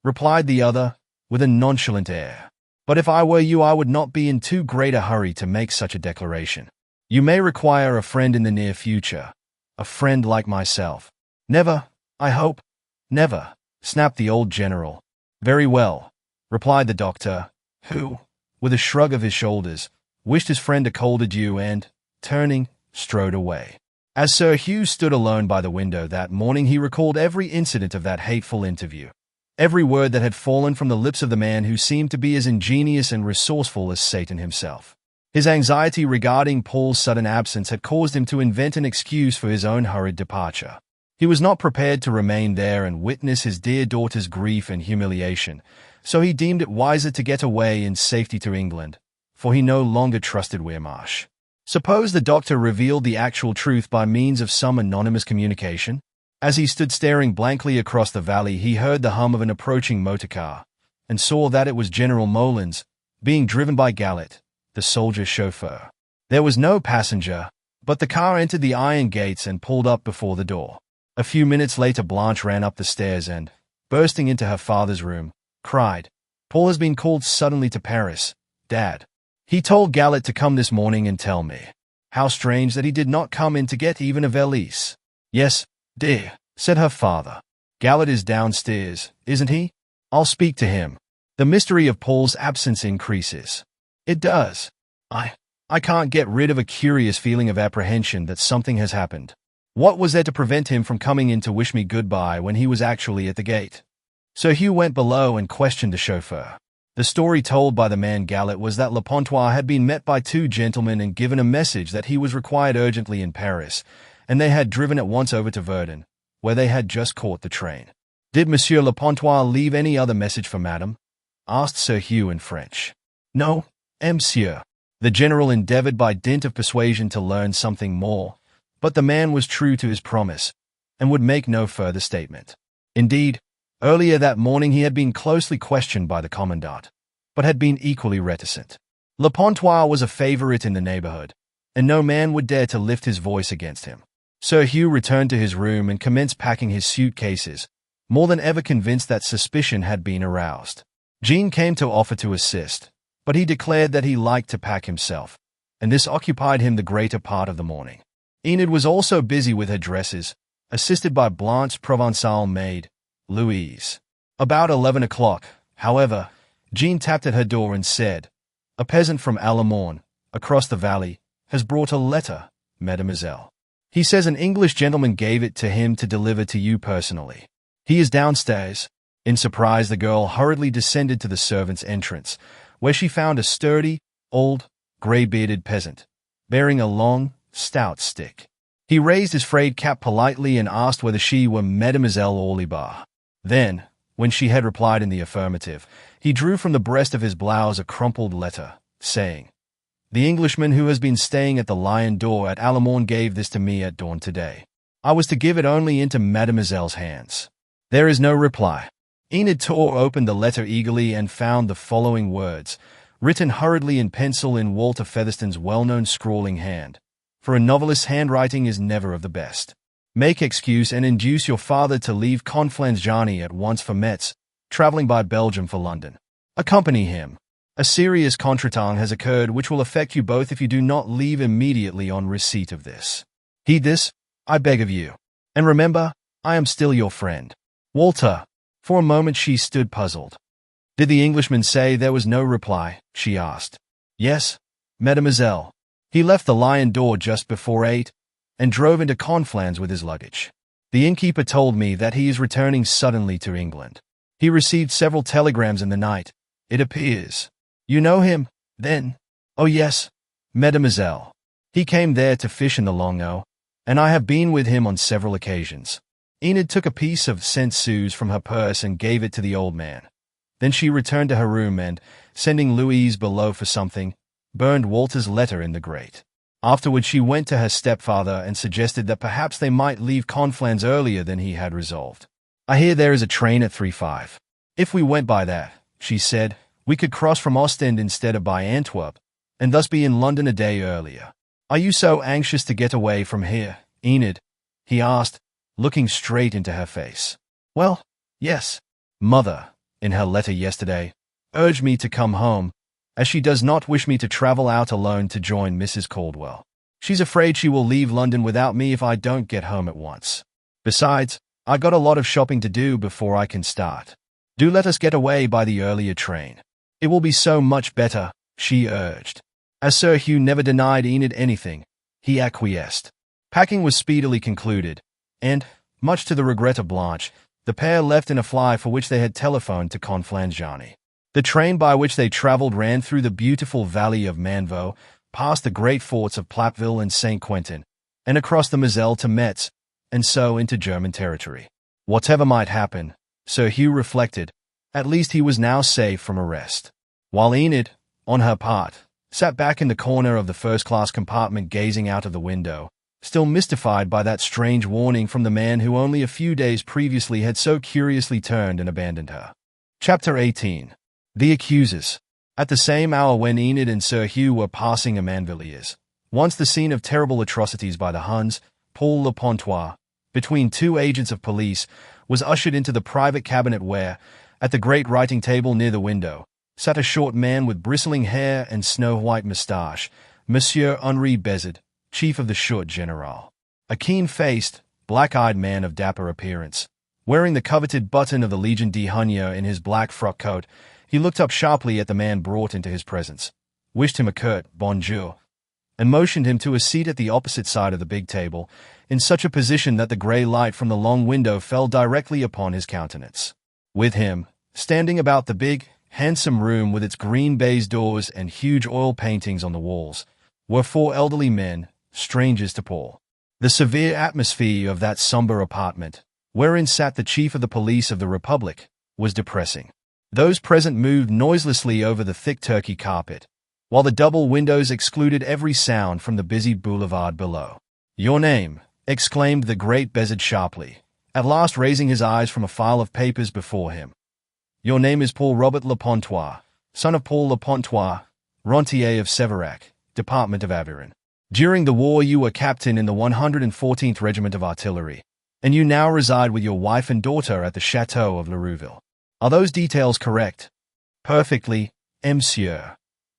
replied the other, with a nonchalant air. "But if I were you, I would not be in too great a hurry to make such a declaration. You may require a friend in the near future, a friend like myself." "Never, I hope." "Never," snapped the old general. "Very well," replied the doctor, who, with a shrug of his shoulders, wished his friend a cold adieu and, turning, strode away. As Sir Hugh stood alone by the window that morning, he recalled every incident of that hateful interview, every word that had fallen from the lips of the man who seemed to be as ingenious and resourceful as Satan himself. His anxiety regarding Paul's sudden absence had caused him to invent an excuse for his own hurried departure. He was not prepared to remain there and witness his dear daughter's grief and humiliation, so he deemed it wiser to get away in safety to England, for he no longer trusted Weirmarsh. Suppose the doctor revealed the actual truth by means of some anonymous communication? As he stood staring blankly across the valley, he heard the hum of an approaching motorcar, and saw that it was General Molin's, being driven by Gallet, the soldier chauffeur. There was no passenger, but the car entered the iron gates and pulled up before the door. A few minutes later, Blanche ran up the stairs and, bursting into her father's room, cried, "Paul has been called suddenly to Paris, Dad. He told Gallet to come this morning and tell me. How strange that he did not come in to get even a valise." "Yes, dear," said her father. "Gallet is downstairs, isn't he? I'll speak to him." The mystery of Paul's absence increases. It does. I can't get rid of a curious feeling of apprehension that something has happened. What was there to prevent him from coming in to wish me goodbye when he was actually at the gate? Sir Hugh went below and questioned the chauffeur. The story told by the man Gallet was that Lepontois had been met by 2 gentlemen and given a message that he was required urgently in Paris, and they had driven at once over to Verdun, where they had just caught the train. "Did Monsieur Lepontois leave any other message for Madame?" asked Sir Hugh in French. "No, monsieur." The general endeavored by dint of persuasion to learn something more, but the man was true to his promise, and would make no further statement. Indeed, earlier that morning he had been closely questioned by the commandant, but had been equally reticent. Lepontois was a favorite in the neighborhood, and no man would dare to lift his voice against him. Sir Hugh returned to his room and commenced packing his suitcases, more than ever convinced that suspicion had been aroused. Jean came to offer to assist, but he declared that he liked to pack himself, and this occupied him the greater part of the morning. Enid was also busy with her dresses, assisted by Blanche's Provençal maid, Louise. About 11 o'clock, however, Jean tapped at her door and said, "A peasant from Alamorne, across the valley, has brought a letter, mademoiselle. He says an English gentleman gave it to him to deliver to you personally. He is downstairs." In surprise, the girl hurriedly descended to the servants' entrance, where she found a sturdy, old, grey-bearded peasant, bearing a long, stout stick. He raised his frayed cap politely and asked whether she were Mademoiselle Orlibar. Then, when she had replied in the affirmative, he drew from the breast of his blouse a crumpled letter, saying, "The Englishman who has been staying at the Lion D'Or at Alamorne gave this to me at dawn today. I was to give it only into Mademoiselle's hands." There is no reply. Enid tore open the letter eagerly and found the following words, written hurriedly in pencil in Walter Featherstone's well-known scrawling hand, for a novelist's handwriting is never of the best. "Make excuse and induce your father to leave Conflans-Johnny at once for Metz, traveling by Belgium for London. Accompany him. A serious contretemps has occurred which will affect you both if you do not leave immediately on receipt of this. Heed this, I beg of you. And remember, I am still your friend. Walter." For a moment she stood puzzled. "Did the Englishman say there was no reply?" she asked. "Yes, mademoiselle. He left the Lion D'Or just before 8, and drove into Conflans with his luggage." The innkeeper told me that he is returning suddenly to England. He received several telegrams in the night, it appears. You know him, then? Oh yes, mademoiselle. He came there to fish in the Longo, and I have been with him on several occasions. Enid took a piece of cent sous from her purse and gave it to the old man. Then she returned to her room and, sending Louise below for something, burned Walter's letter in the grate. Afterward she went to her stepfather and suggested that perhaps they might leave Conflans earlier than he had resolved. I hear there is a train at 3:05. If we went by that, she said, we could cross from Ostend instead of by Antwerp, and thus be in London a day earlier. Are you so anxious to get away from here, Enid? He asked, looking straight into her face. Well, yes. Mother, in her letter yesterday, urged me to come home, as she does not wish me to travel out alone to join Mrs. Caldwell. She's afraid she will leave London without me if I don't get home at once. Besides, I got a lot of shopping to do before I can start. Do let us get away by the earlier train. It will be so much better, she urged. As Sir Hugh never denied Enid anything, he acquiesced. Packing was speedily concluded, and, much to the regret of Blanche, the pair left in a fly for which they had telephoned to Conflans-Jarny. The train by which they travelled ran through the beautiful valley of Manvaux, past the great forts of Platteville and St. Quentin, and across the Moselle to Metz, and so into German territory. Whatever might happen, Sir Hugh reflected, at least he was now safe from arrest. While Enid, on her part, sat back in the corner of the first-class compartment gazing out of the window, still mystified by that strange warning from the man who only a few days previously had so curiously turned and abandoned her. Chapter 18. The Accusers. At the same hour when Enid and Sir Hugh were passing a Manvilliers, once the scene of terrible atrocities by the Huns, Paul Le Pontois, between two agents of police, was ushered into the private cabinet where, at the great writing table near the window, sat a short man with bristling hair and snow-white moustache, Monsieur Henri Bezard, chief of the Chute General. A keen-faced, black-eyed man of dapper appearance, wearing the coveted button of the Legion d'Honneur in his black frock-coat, he looked up sharply at the man brought into his presence, wished him a curt bonjour, and motioned him to a seat at the opposite side of the big table, in such a position that the grey light from the long window fell directly upon his countenance. With him, standing about the big, handsome room with its green baize doors and huge oil paintings on the walls, were four elderly men, strangers to Paul. The severe atmosphere of that sombre apartment, wherein sat the chief of the police of the Republic, was depressing. Those present moved noiselessly over the thick Turkey carpet, while the double windows excluded every sound from the busy boulevard below. "Your name," exclaimed the great Bezard sharply, at last raising his eyes from a file of papers before him. "Your name is Paul Robert Le Pontois, son of Paul Le Pontois, rentier of Séverac, Department of Aveyron. During the war you were captain in the 114th Regiment of Artillery, and you now reside with your wife and daughter at the Château of Lerouville. Are those details correct?" "Perfectly, monsieur,"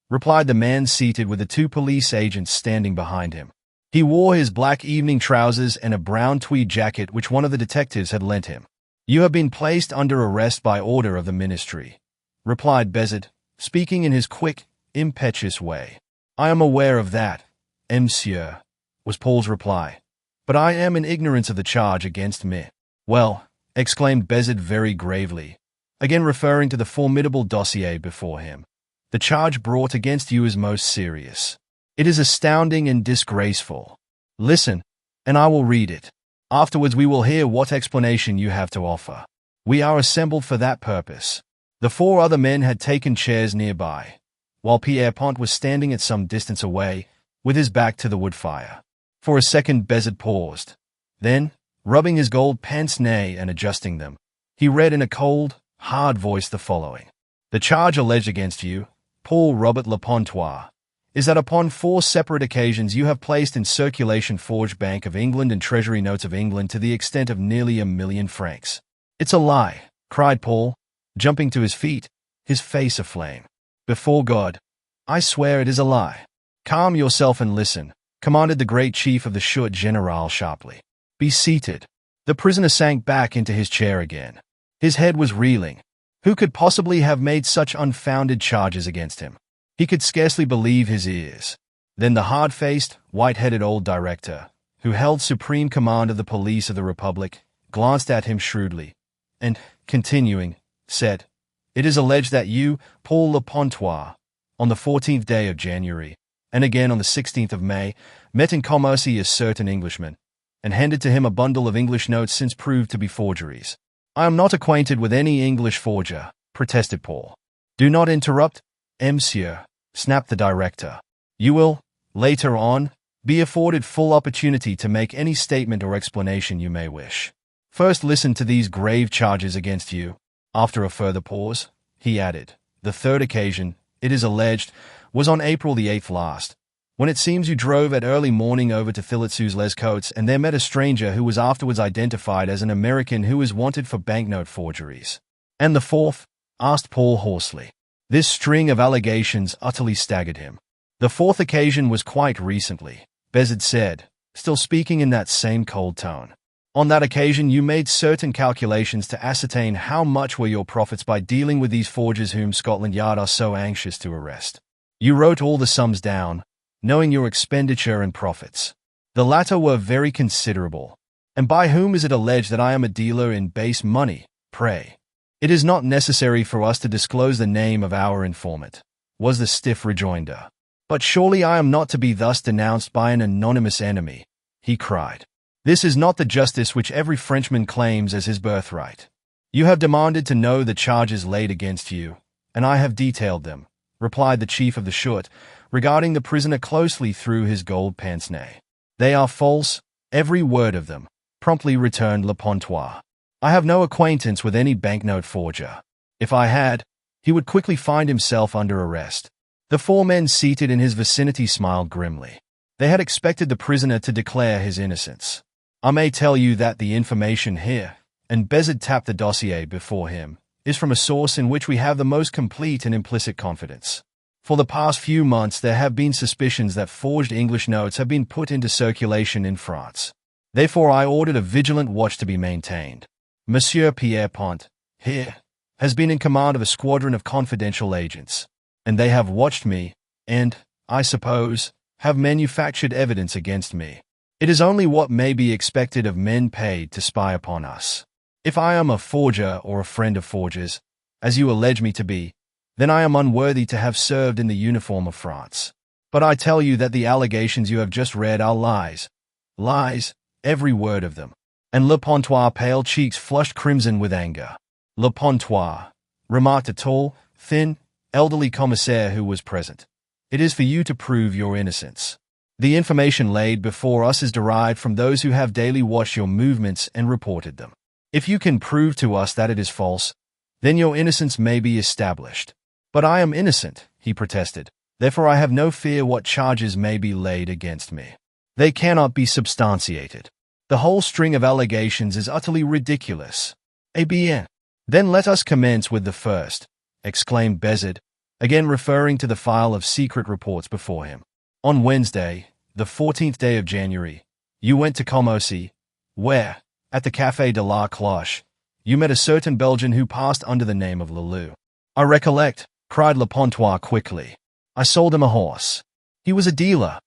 replied the man seated with the two police agents standing behind him. He wore his black evening trousers and a brown tweed jacket which one of the detectives had lent him. "You have been placed under arrest by order of the ministry," replied Bezard, speaking in his quick, impetuous way. "I am aware of that, monsieur," was Paul's reply, "but I am in ignorance of the charge against me." "Well," exclaimed Bezard very gravely, again referring to the formidable dossier before him, "the charge brought against you is most serious. It is astounding and disgraceful. Listen, and I will read it. Afterwards we will hear what explanation you have to offer. We are assembled for that purpose." The four other men had taken chairs nearby, while Pierre-Pont was standing at some distance away, with his back to the wood fire. For a second Bezard paused. Then, rubbing his gold pince-nez and adjusting them, he read in a cold, hard voice the following. "The charge alleged against you, Paul Robert Le Pontois, is that upon 4 separate occasions you have placed in circulation forged Bank of England and Treasury notes of England to the extent of nearly 1,000,000 francs. "It's a lie," cried Paul, jumping to his feet, his face aflame. "Before God, I swear it is a lie." "Calm yourself and listen," commanded the great chief of the Chute General sharply. "Be seated." The prisoner sank back into his chair again. His head was reeling. Who could possibly have made such unfounded charges against him? He could scarcely believe his ears. Then the hard-faced, white-headed old director, who held supreme command of the police of the Republic, glanced at him shrewdly, and, continuing, said, "It is alleged that you, Paul Le Pontois, on the 14th day of January, and again on the 16th of May, met in Commercy a certain Englishman, and handed to him a bundle of English notes since proved to be forgeries." "I am not acquainted with any English forger," protested Paul. "Do not interrupt, monsieur," snapped the director. "You will, later on, be afforded full opportunity to make any statement or explanation you may wish. First listen to these grave charges against you." After a further pause, he added, "The third occasion, it is alleged, was on April the 8th last, when it seems you drove at early morning over to Phillips-Les Côtes and there met a stranger who was afterwards identified as an American who is wanted for banknote forgeries." "And the fourth?" asked Paul hoarsely. This string of allegations utterly staggered him. "The fourth occasion was quite recently," Bezid said, still speaking in that same cold tone. "On that occasion you made certain calculations to ascertain how much were your profits by dealing with these forgers whom Scotland Yard are so anxious to arrest. You wrote all the sums down, knowing your expenditure and profits. The latter were very considerable. And by whom is it alleged that I am a dealer in base money, pray?" "It is not necessary for us to disclose the name of our informant," was the stiff rejoinder. "But surely I am not to be thus denounced by an anonymous enemy," he cried. "This is not the justice which every Frenchman claims as his birthright. You have demanded to know the charges laid against you, and I have detailed them," replied the chief of the Chute, regarding the prisoner closely through his gold pince-nez. "They are false, every word of them," promptly returned Le Pontois. "I have no acquaintance with any banknote forger. If I had, he would quickly find himself under arrest." The four men seated in his vicinity smiled grimly. They had expected the prisoner to declare his innocence. "I may tell you that the information here," and Bezid tapped the dossier before him, "is from a source in which we have the most complete and implicit confidence. For the past few months there have been suspicions that forged English notes have been put into circulation in France. Therefore I ordered a vigilant watch to be maintained. Monsieur Pierre Pont, here, has been in command of a squadron of confidential agents, and they have watched me, and, I suppose, have manufactured evidence against me. It is only what may be expected of men paid to spy upon us. If I am a forger or a friend of forgers, as you allege me to be, then I am unworthy to have served in the uniform of France. But I tell you that the allegations you have just read are lies. Lies, every word of them." And Le Pontois' pale cheeks flushed crimson with anger. "Le Pontois," remarked a tall, thin, elderly commissaire who was present, "it is for you to prove your innocence. The information laid before us is derived from those who have daily watched your movements and reported them. If you can prove to us that it is false, then your innocence may be established." "But I am innocent," he protested. "Therefore I have no fear what charges may be laid against me. They cannot be substantiated. The whole string of allegations is utterly ridiculous." "Eh bien, then let us commence with the first," exclaimed Bezid, again referring to the file of secret reports before him. "On Wednesday, the 14th day of January, you went to Commercy, where, at the Café de la Cloche, you met a certain Belgian who passed under the name of Lelou." "I recollect," cried Le Pontois quickly. "I sold him a horse." "He was a dealer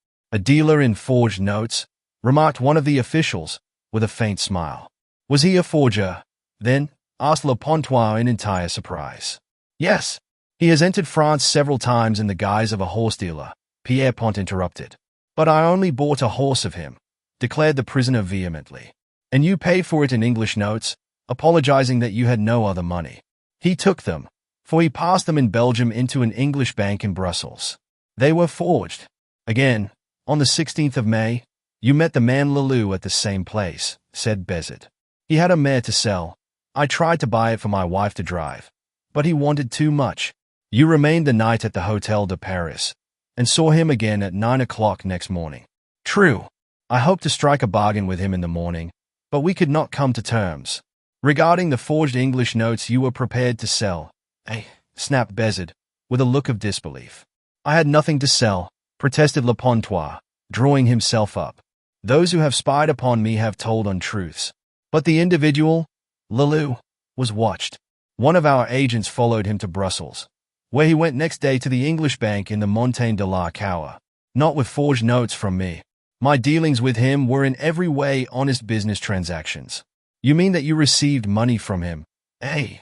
in forged notes," remarked one of the officials, with a faint smile. "Was he a forger, then?" asked Le Pontois in entire surprise. "Yes. He has entered France several times in the guise of a horse dealer," Pierre Pont interrupted. "But I only bought a horse of him," declared the prisoner vehemently. "And you paid for it in English notes, apologizing that you had no other money." "He took them, for he passed them in Belgium into an English bank in Brussels. They were forged. Again, on the 16th of May, you met the man Lelou at the same place," said Bezid. "He had a mare to sell. I tried to buy it for my wife to drive, but he wanted too much. You remained the night at the Hotel de Paris, and saw him again at 9 o'clock next morning." "True. I hoped to strike a bargain with him in the morning, but we could not come to terms." "Regarding the forged English notes you were prepared to sell, eh?" snapped Bezid, with a look of disbelief. "I had nothing to sell," protested Le Pontois, drawing himself up. "Those who have spied upon me have told untruths. But the individual, Lelou, was watched. One of our agents followed him to Brussels, where he went next day to the English bank in the Montagne de la Cour, not with forged notes from me, My dealings with him were in every way honest business transactions. You mean that you received money from him? Eh?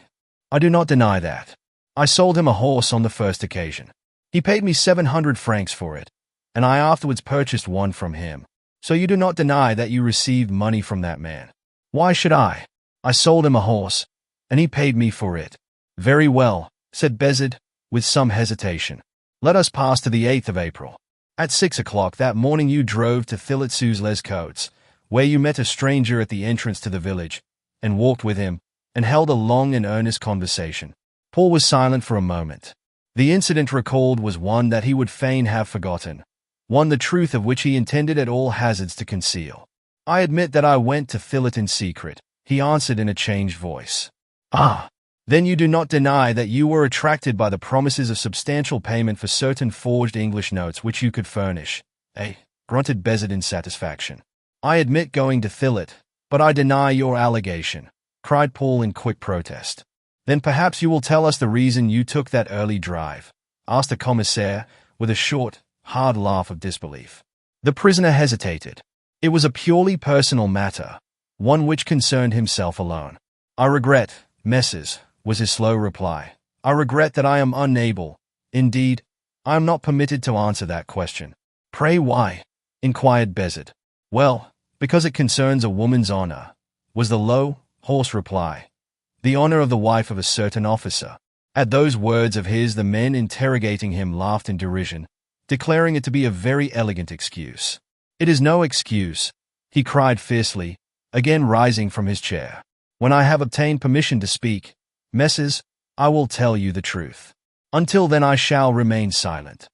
I do not deny that. I sold him a horse on the first occasion. He paid me 700 francs for it, and I afterwards purchased one from him. So you do not deny that you received money from that man? Why should I? I sold him a horse, and he paid me for it. Very well, said Bezid, with some hesitation. Let us pass to the 8th of April. At 6 o'clock that morning you drove to Philip-sous-les Côtes, where you met a stranger at the entrance to the village, and walked with him, and held a long and earnest conversation. Paul was silent for a moment. The incident recalled was one that he would fain have forgotten, one the truth of which he intended at all hazards to conceal. I admit that I went to Philip in secret, he answered in a changed voice. Ah, then you do not deny that you were attracted by the promises of substantial payment for certain forged English notes which you could furnish, eh? Grunted Bezid in satisfaction. I admit going to Philip, but I deny your allegation, cried Paul in quick protest. Then perhaps you will tell us the reason you took that early drive, asked the commissaire, with a short, hard laugh of disbelief. The prisoner hesitated. It was a purely personal matter, one which concerned himself alone. I regret, messieurs, was his slow reply. I regret that I am unable, indeed, I am not permitted to answer that question. Pray why? Inquired Bezid. Well, because it concerns a woman's honor, was the low, hoarse reply. The honor of the wife of a certain officer. At those words of his the men interrogating him laughed in derision, declaring it to be a very elegant excuse. It is no excuse, he cried fiercely, again rising from his chair. When I have obtained permission to speak, messieurs, I will tell you the truth. Until then I shall remain silent.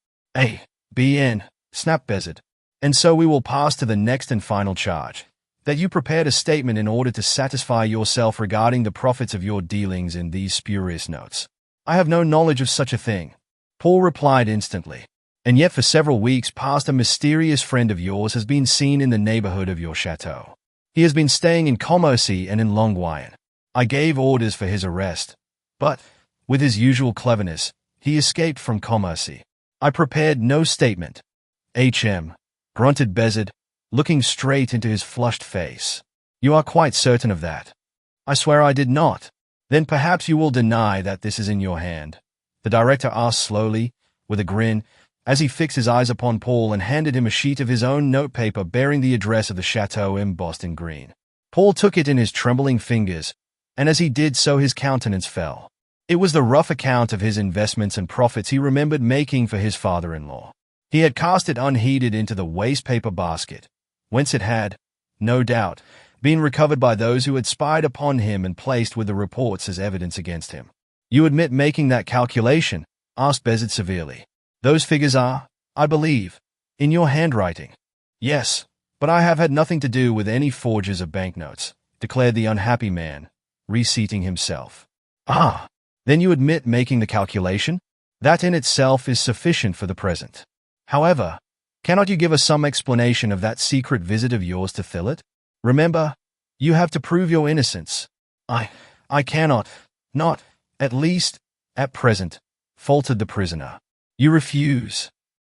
Bien, snapped Bezid. And so we will pass to the next and final charge, that you prepared a statement in order to satisfy yourself regarding the profits of your dealings in these spurious notes. I have no knowledge of such a thing. Paul replied instantly. And yet for several weeks past a mysterious friend of yours has been seen in the neighborhood of your chateau. He has been staying in Commercy and in Longuyon. I gave orders for his arrest, but, with his usual cleverness, he escaped from Commercy. I prepared no statement. Grunted Bezid, looking straight into his flushed face. You are quite certain of that? I swear I did not. Then perhaps you will deny that this is in your hand, the director asked slowly, with a grin, as he fixed his eyes upon Paul and handed him a sheet of his own notepaper bearing the address of the chateau embossed in green. Paul took it in his trembling fingers, and as he did so his countenance fell. It was the rough account of his investments and profits he remembered making for his father-in-law. He had cast it unheeded into the waste-paper basket, whence it had, no doubt, been recovered by those who had spied upon him and placed with the reports as evidence against him. You admit making that calculation? Asked Bezid severely. Those figures are, I believe, in your handwriting. Yes, but I have had nothing to do with any forgers of banknotes, declared the unhappy man, reseating himself. Ah, then you admit making the calculation? That in itself is sufficient for the present. However, cannot you give us some explanation of that secret visit of yours to Philip? Remember, you have to prove your innocence. I cannot, not, at least, at present, faltered the prisoner. You refuse.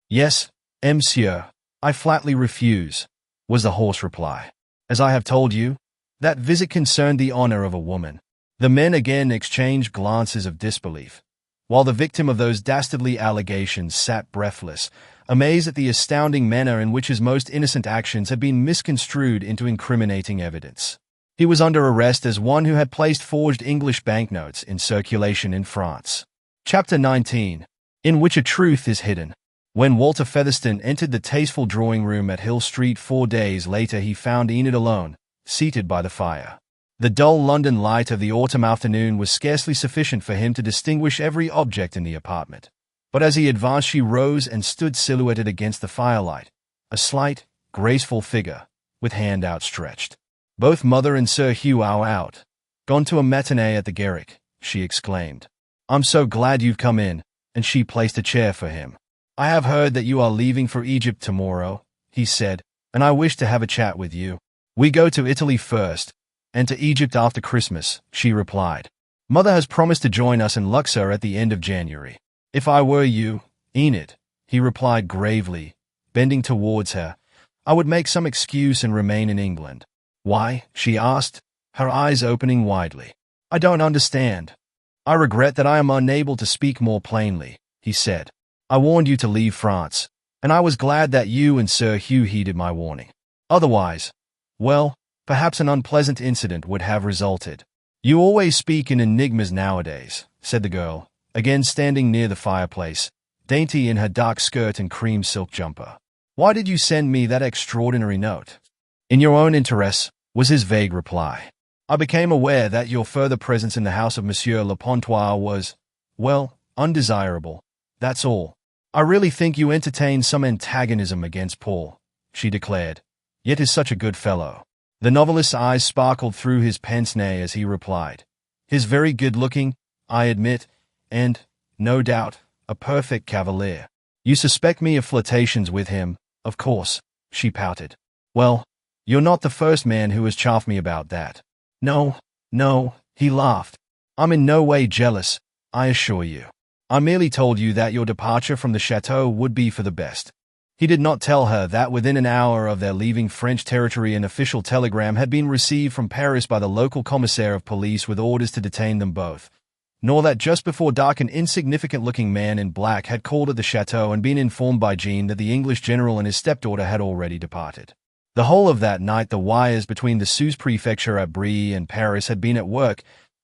Yes, monsieur, I flatly refuse, was the hoarse reply. As I have told you, that visit concerned the honor of a woman. The men again exchanged glances of disbelief, while the victim of those dastardly allegations sat breathless, amazed at the astounding manner in which his most innocent actions had been misconstrued into incriminating evidence. He was under arrest as one who had placed forged English banknotes in circulation in France. Chapter 19. In which a truth is hidden. When Walter Featherstone entered the tasteful drawing-room at Hill Street 4 days later he found Enid alone, seated by the fire. The dull London light of the autumn afternoon was scarcely sufficient for him to distinguish every object in the apartment. But as he advanced she rose and stood silhouetted against the firelight, a slight, graceful figure, with hand outstretched. Both mother and Sir Hugh are out. Gone to a matinee at the Garrick, she exclaimed. I'm so glad you've come in, and she placed a chair for him. I have heard that you are leaving for Egypt tomorrow, he said, and I wish to have a chat with you. We go to Italy first, and to Egypt after Christmas, she replied. Mother has promised to join us in Luxor at the end of January. If I were you, Enid, he replied gravely, bending towards her, I would make some excuse and remain in England. Why? She asked, her eyes opening widely. I don't understand. I regret that I am unable to speak more plainly, he said. I warned you to leave France, and I was glad that you and Sir Hugh heeded my warning. Otherwise, well, perhaps an unpleasant incident would have resulted. You always speak in enigmas nowadays, said the girl, again standing near the fireplace, dainty in her dark skirt and cream silk jumper. Why did you send me that extraordinary note? In your own interests, was his vague reply. I became aware that your further presence in the house of Monsieur Le Pontois was, well, undesirable. That's all. I really think you entertain some antagonism against Paul, she declared. Yet is such a good fellow. The novelist's eyes sparkled through his pince-nez as he replied. He's very good-looking, I admit, and, no doubt, a perfect cavalier. You suspect me of flirtations with him, of course, she pouted. Well, you're not the first man who has chaffed me about that. No, he laughed. I'm in no way jealous, I assure you. I merely told you that your departure from the chateau would be for the best. He did not tell her that within an hour of their leaving French territory an official telegram had been received from Paris by the local commissaire of police with orders to detain them both, nor that just before dark an insignificant-looking man in black had called at the chateau and been informed by Jean that the English general and his stepdaughter had already departed. The whole of that night the wires between the Suze prefecture at Brie and Paris had been at work,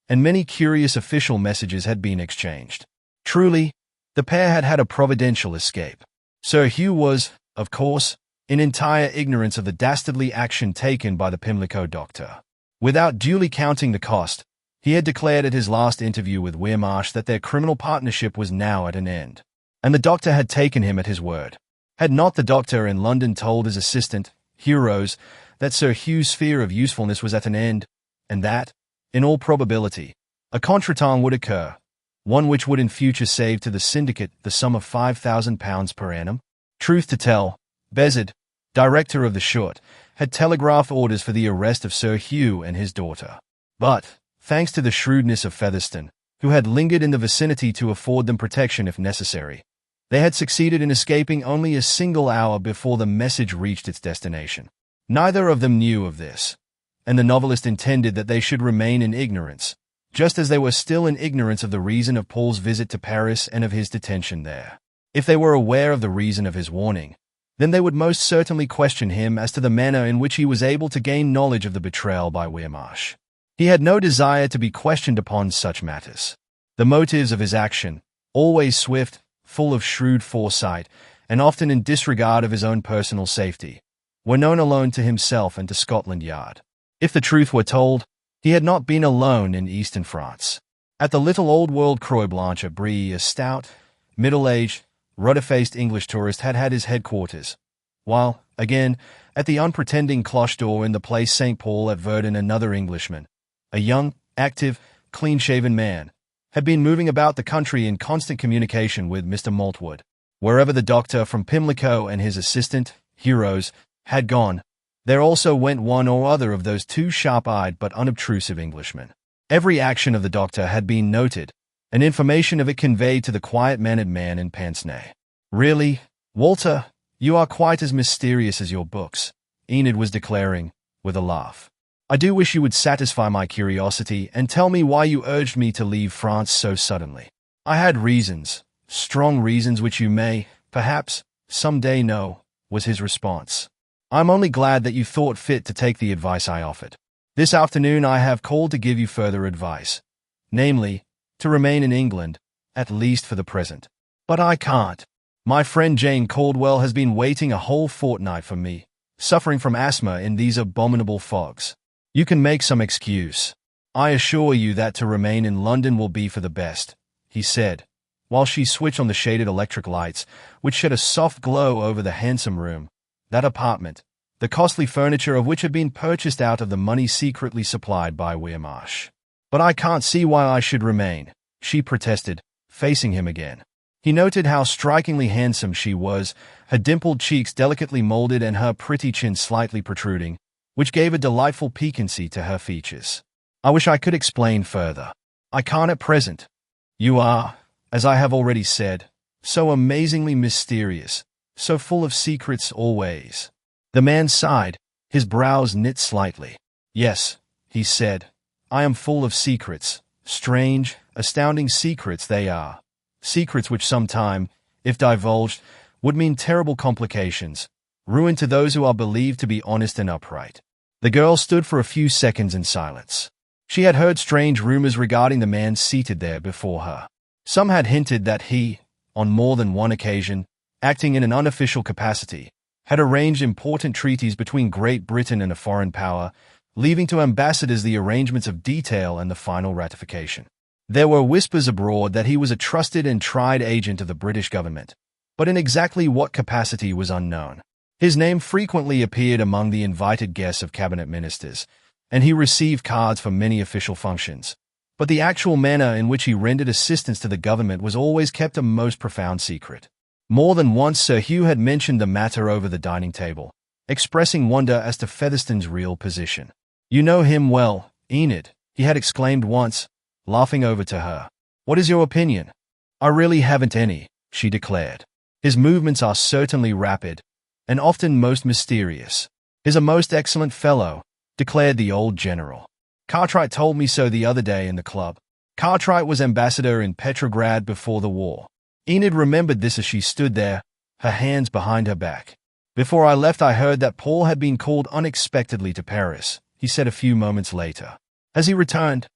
and many curious official messages had been exchanged. Truly, the pair had had a providential escape. Sir Hugh was, of course, in entire ignorance of the dastardly action taken by the Pimlico doctor. Without duly counting the cost, he had declared at his last interview with Wearmarsh that their criminal partnership was now at an end. And the doctor had taken him at his word. Had not the doctor in London told his assistant, Heroes, that Sir Hugh's sphere of usefulness was at an end, and that, in all probability, a contretemps would occur, one which would in future save to the syndicate the sum of £5,000 per annum? Truth to tell, Bezard, director of the Short, had telegraphed orders for the arrest of Sir Hugh and his daughter. But, thanks to the shrewdness of Featherstone, who had lingered in the vicinity to afford them protection if necessary, they had succeeded in escaping only a single hour before the message reached its destination. Neither of them knew of this, and the novelist intended that they should remain in ignorance, just as they were still in ignorance of the reason of Paul's visit to Paris and of his detention there. If they were aware of the reason of his warning, then they would most certainly question him as to the manner in which he was able to gain knowledge of the betrayal by Wearmarsh. He had no desire to be questioned upon such matters. The motives of his action, always swift, full of shrewd foresight, and often in disregard of his own personal safety, were known alone to himself and to Scotland Yard. If the truth were told, he had not been alone in eastern France. At the little old-world Croix Blanche at Brie, a stout, middle-aged, rudder-faced English tourist had had his headquarters, while, again, at the unpretending cloche d'or in the place St. Paul at Verdun another Englishman, a young, active, clean-shaven man, had been moving about the country in constant communication with Mr. Maltwood. Wherever the doctor from Pimlico and his assistant, Heroes, had gone, there also went one or other of those two sharp-eyed but unobtrusive Englishmen. Every action of the doctor had been noted, and information of it conveyed to the quiet-mannered man in pince-nez. Really, Walter, you are quite as mysterious as your books, Enid was declaring, with a laugh. I do wish you would satisfy my curiosity and tell me why you urged me to leave France so suddenly. I had reasons, strong reasons which you may, perhaps, some day know, was his response. I'm only glad that you thought fit to take the advice I offered. This afternoon I have called to give you further advice, namely, to remain in England, at least for the present. But I can't. My friend Jane Caldwell has been waiting a whole fortnight for me, suffering from asthma in these abominable fogs. You can make some excuse. I assure you that to remain in London will be for the best, he said, while she switched on the shaded electric lights, which shed a soft glow over the handsome room, that apartment, the costly furniture of which had been purchased out of the money secretly supplied by Wearmarsh. But I can't see why I should remain, she protested, facing him again. He noted how strikingly handsome she was, her dimpled cheeks delicately molded and her pretty chin slightly protruding, which gave a delightful piquancy to her features. I wish I could explain further. I can't at present. You are, as I have already said, so amazingly mysterious, so full of secrets always. The man sighed, his brows knit slightly. "Yes," he said, "I am full of secrets. Strange, astounding secrets they are. Secrets which sometime, if divulged, would mean terrible complications, ruin to those who are believed to be honest and upright." The girl stood for a few seconds in silence. She had heard strange rumors regarding the man seated there before her. Some had hinted that he, on more than one occasion, acting in an unofficial capacity, had arranged important treaties between Great Britain and a foreign power, leaving to ambassadors the arrangements of detail and the final ratification. There were whispers abroad that he was a trusted and tried agent of the British government, but in exactly what capacity was unknown. His name frequently appeared among the invited guests of cabinet ministers, and he received cards for many official functions. But the actual manner in which he rendered assistance to the government was always kept a most profound secret. More than once Sir Hugh had mentioned the matter over the dining table, expressing wonder as to Featherstone's real position. "You know him well, Enid," he had exclaimed once, laughing over to her. "What is your opinion?" "I really haven't any," she declared. "His movements are certainly rapid, and often most mysterious. He's a most excellent fellow," declared the old general. "Cartwright told me so the other day in the club." Cartwright was ambassador in Petrograd before the war. Enid remembered this as she stood there, her hands behind her back. "Before I left I heard that Paul had been called unexpectedly to Paris," he said a few moments later. "Has he returned?"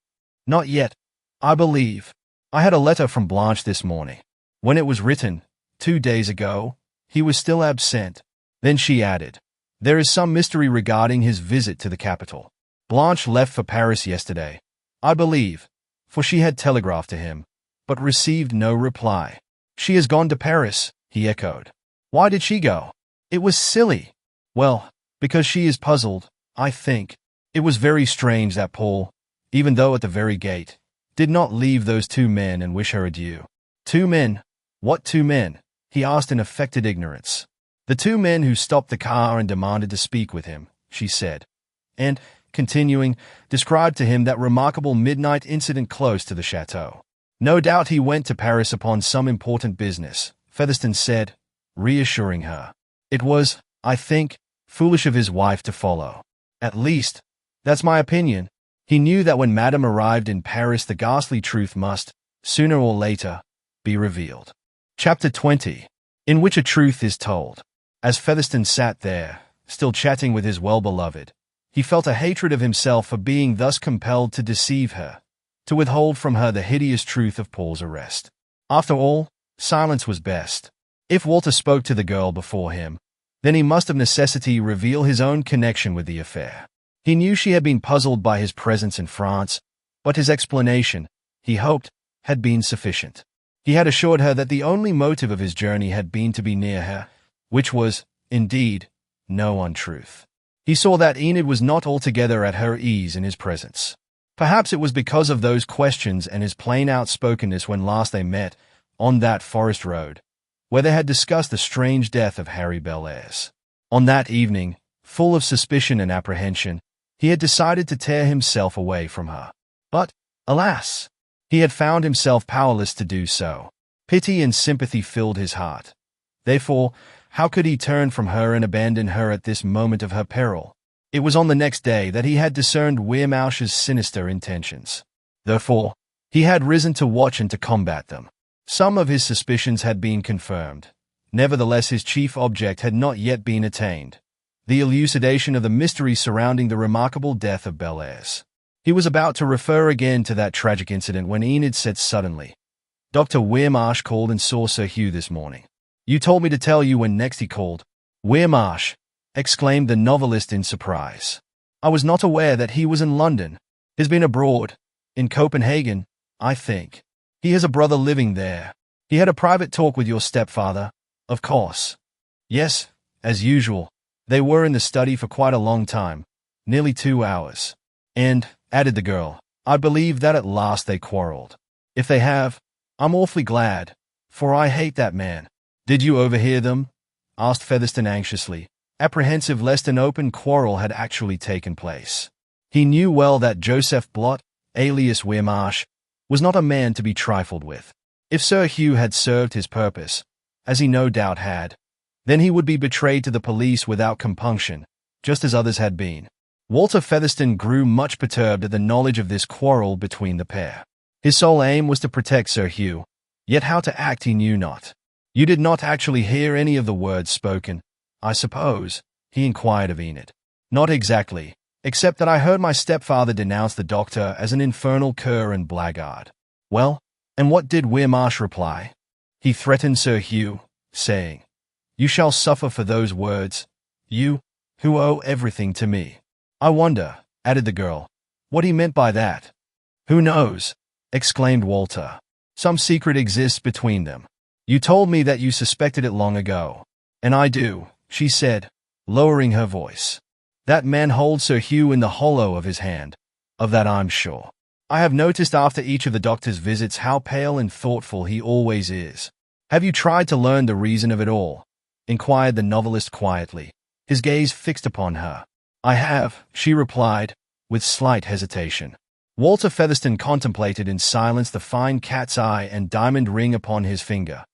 "Not yet, I believe. I had a letter from Blanche this morning. When it was written, 2 days ago, he was still absent." Then she added, "There is some mystery regarding his visit to the capital. Blanche left for Paris yesterday, I believe, for she had telegraphed to him, but received no reply." "She has gone to Paris," he echoed. "Why did she go?" "It was silly." "Well, because she is puzzled, I think. It was very strange that Paul, even though at the very gate, did not leave those 2 men and wish her adieu." "2 men? What 2 men?" he asked in affected ignorance. "The 2 men who stopped the car and demanded to speak with him," she said, and, continuing, described to him that remarkable midnight incident close to the chateau. "No doubt he went to Paris upon some important business," Featherstone said, reassuring her. "It was, I think, foolish of his wife to follow. At least, that's my opinion." He knew that when Madame arrived in Paris the ghastly truth must, sooner or later, be revealed. Chapter 20, in which a truth is told. As Featherstone sat there, still chatting with his well-beloved, he felt a hatred of himself for being thus compelled to deceive her, to withhold from her the hideous truth of Paul's arrest. After all, silence was best. If Walter spoke to the girl before him, then he must of necessity reveal his own connection with the affair. He knew she had been puzzled by his presence in France, but his explanation, he hoped, had been sufficient. He had assured her that the only motive of his journey had been to be near her, which was, indeed, no untruth. He saw that Enid was not altogether at her ease in his presence. Perhaps it was because of those questions and his plain outspokenness when last they met, on that forest road, where they had discussed the strange death of Harry Bellairs. On that evening, full of suspicion and apprehension, he had decided to tear himself away from her. But, alas! He had found himself powerless to do so. Pity and sympathy filled his heart. Therefore, how could he turn from her and abandon her at this moment of her peril? It was on the next day that he had discerned Wearmouth's sinister intentions. Therefore, he had risen to watch and to combat them. Some of his suspicions had been confirmed. Nevertheless, his chief object had not yet been attained: the elucidation of the mystery surrounding the remarkable death of Bellairs. He was about to refer again to that tragic incident when Enid said suddenly, "Dr. Wearmouth called and saw Sir Hugh this morning. You told me to tell you when next he called." "Wearmouth!" exclaimed the novelist in surprise. "I was not aware that he was in London. He's been abroad, in Copenhagen, I think. He has a brother living there. He had a private talk with your stepfather, of course." "Yes, as usual. They were in the study for quite a long time, nearly 2 hours. And," added the girl, "I believe that at last they quarreled. If they have, I'm awfully glad, for I hate that man." "Did you overhear them?" asked Featherstone anxiously, apprehensive lest an open quarrel had actually taken place. He knew well that Joseph Blot, alias Wearmouth, was not a man to be trifled with. If Sir Hugh had served his purpose, as he no doubt had, Then he would be betrayed to the police without compunction, just as others had been. Walter Featherstone grew much perturbed at the knowledge of this quarrel between the pair. His sole aim was to protect Sir Hugh, yet how to act he knew not. "You did not actually hear any of the words spoken, I suppose?" he inquired of Enid. "Not exactly, except that I heard my stepfather denounce the doctor as an infernal cur and blackguard." "Well, and what did Wearmarsh reply?" "He threatened Sir Hugh, saying, 'You shall suffer for those words, you, who owe everything to me.'" "I wonder," added the girl, "what he meant by that." "Who knows?" exclaimed Walter. "Some secret exists between them. You told me that you suspected it long ago." "And I do," she said, lowering her voice. "That man holds Sir Hugh in the hollow of his hand. Of that I'm sure. I have noticed after each of the doctor's visits how pale and thoughtful he always is." "Have you tried to learn the reason of it all?" inquired the novelist quietly, his gaze fixed upon her. "I have," she replied, with slight hesitation. Walter Featherstone contemplated in silence the fine cat's eye and diamond ring upon his finger,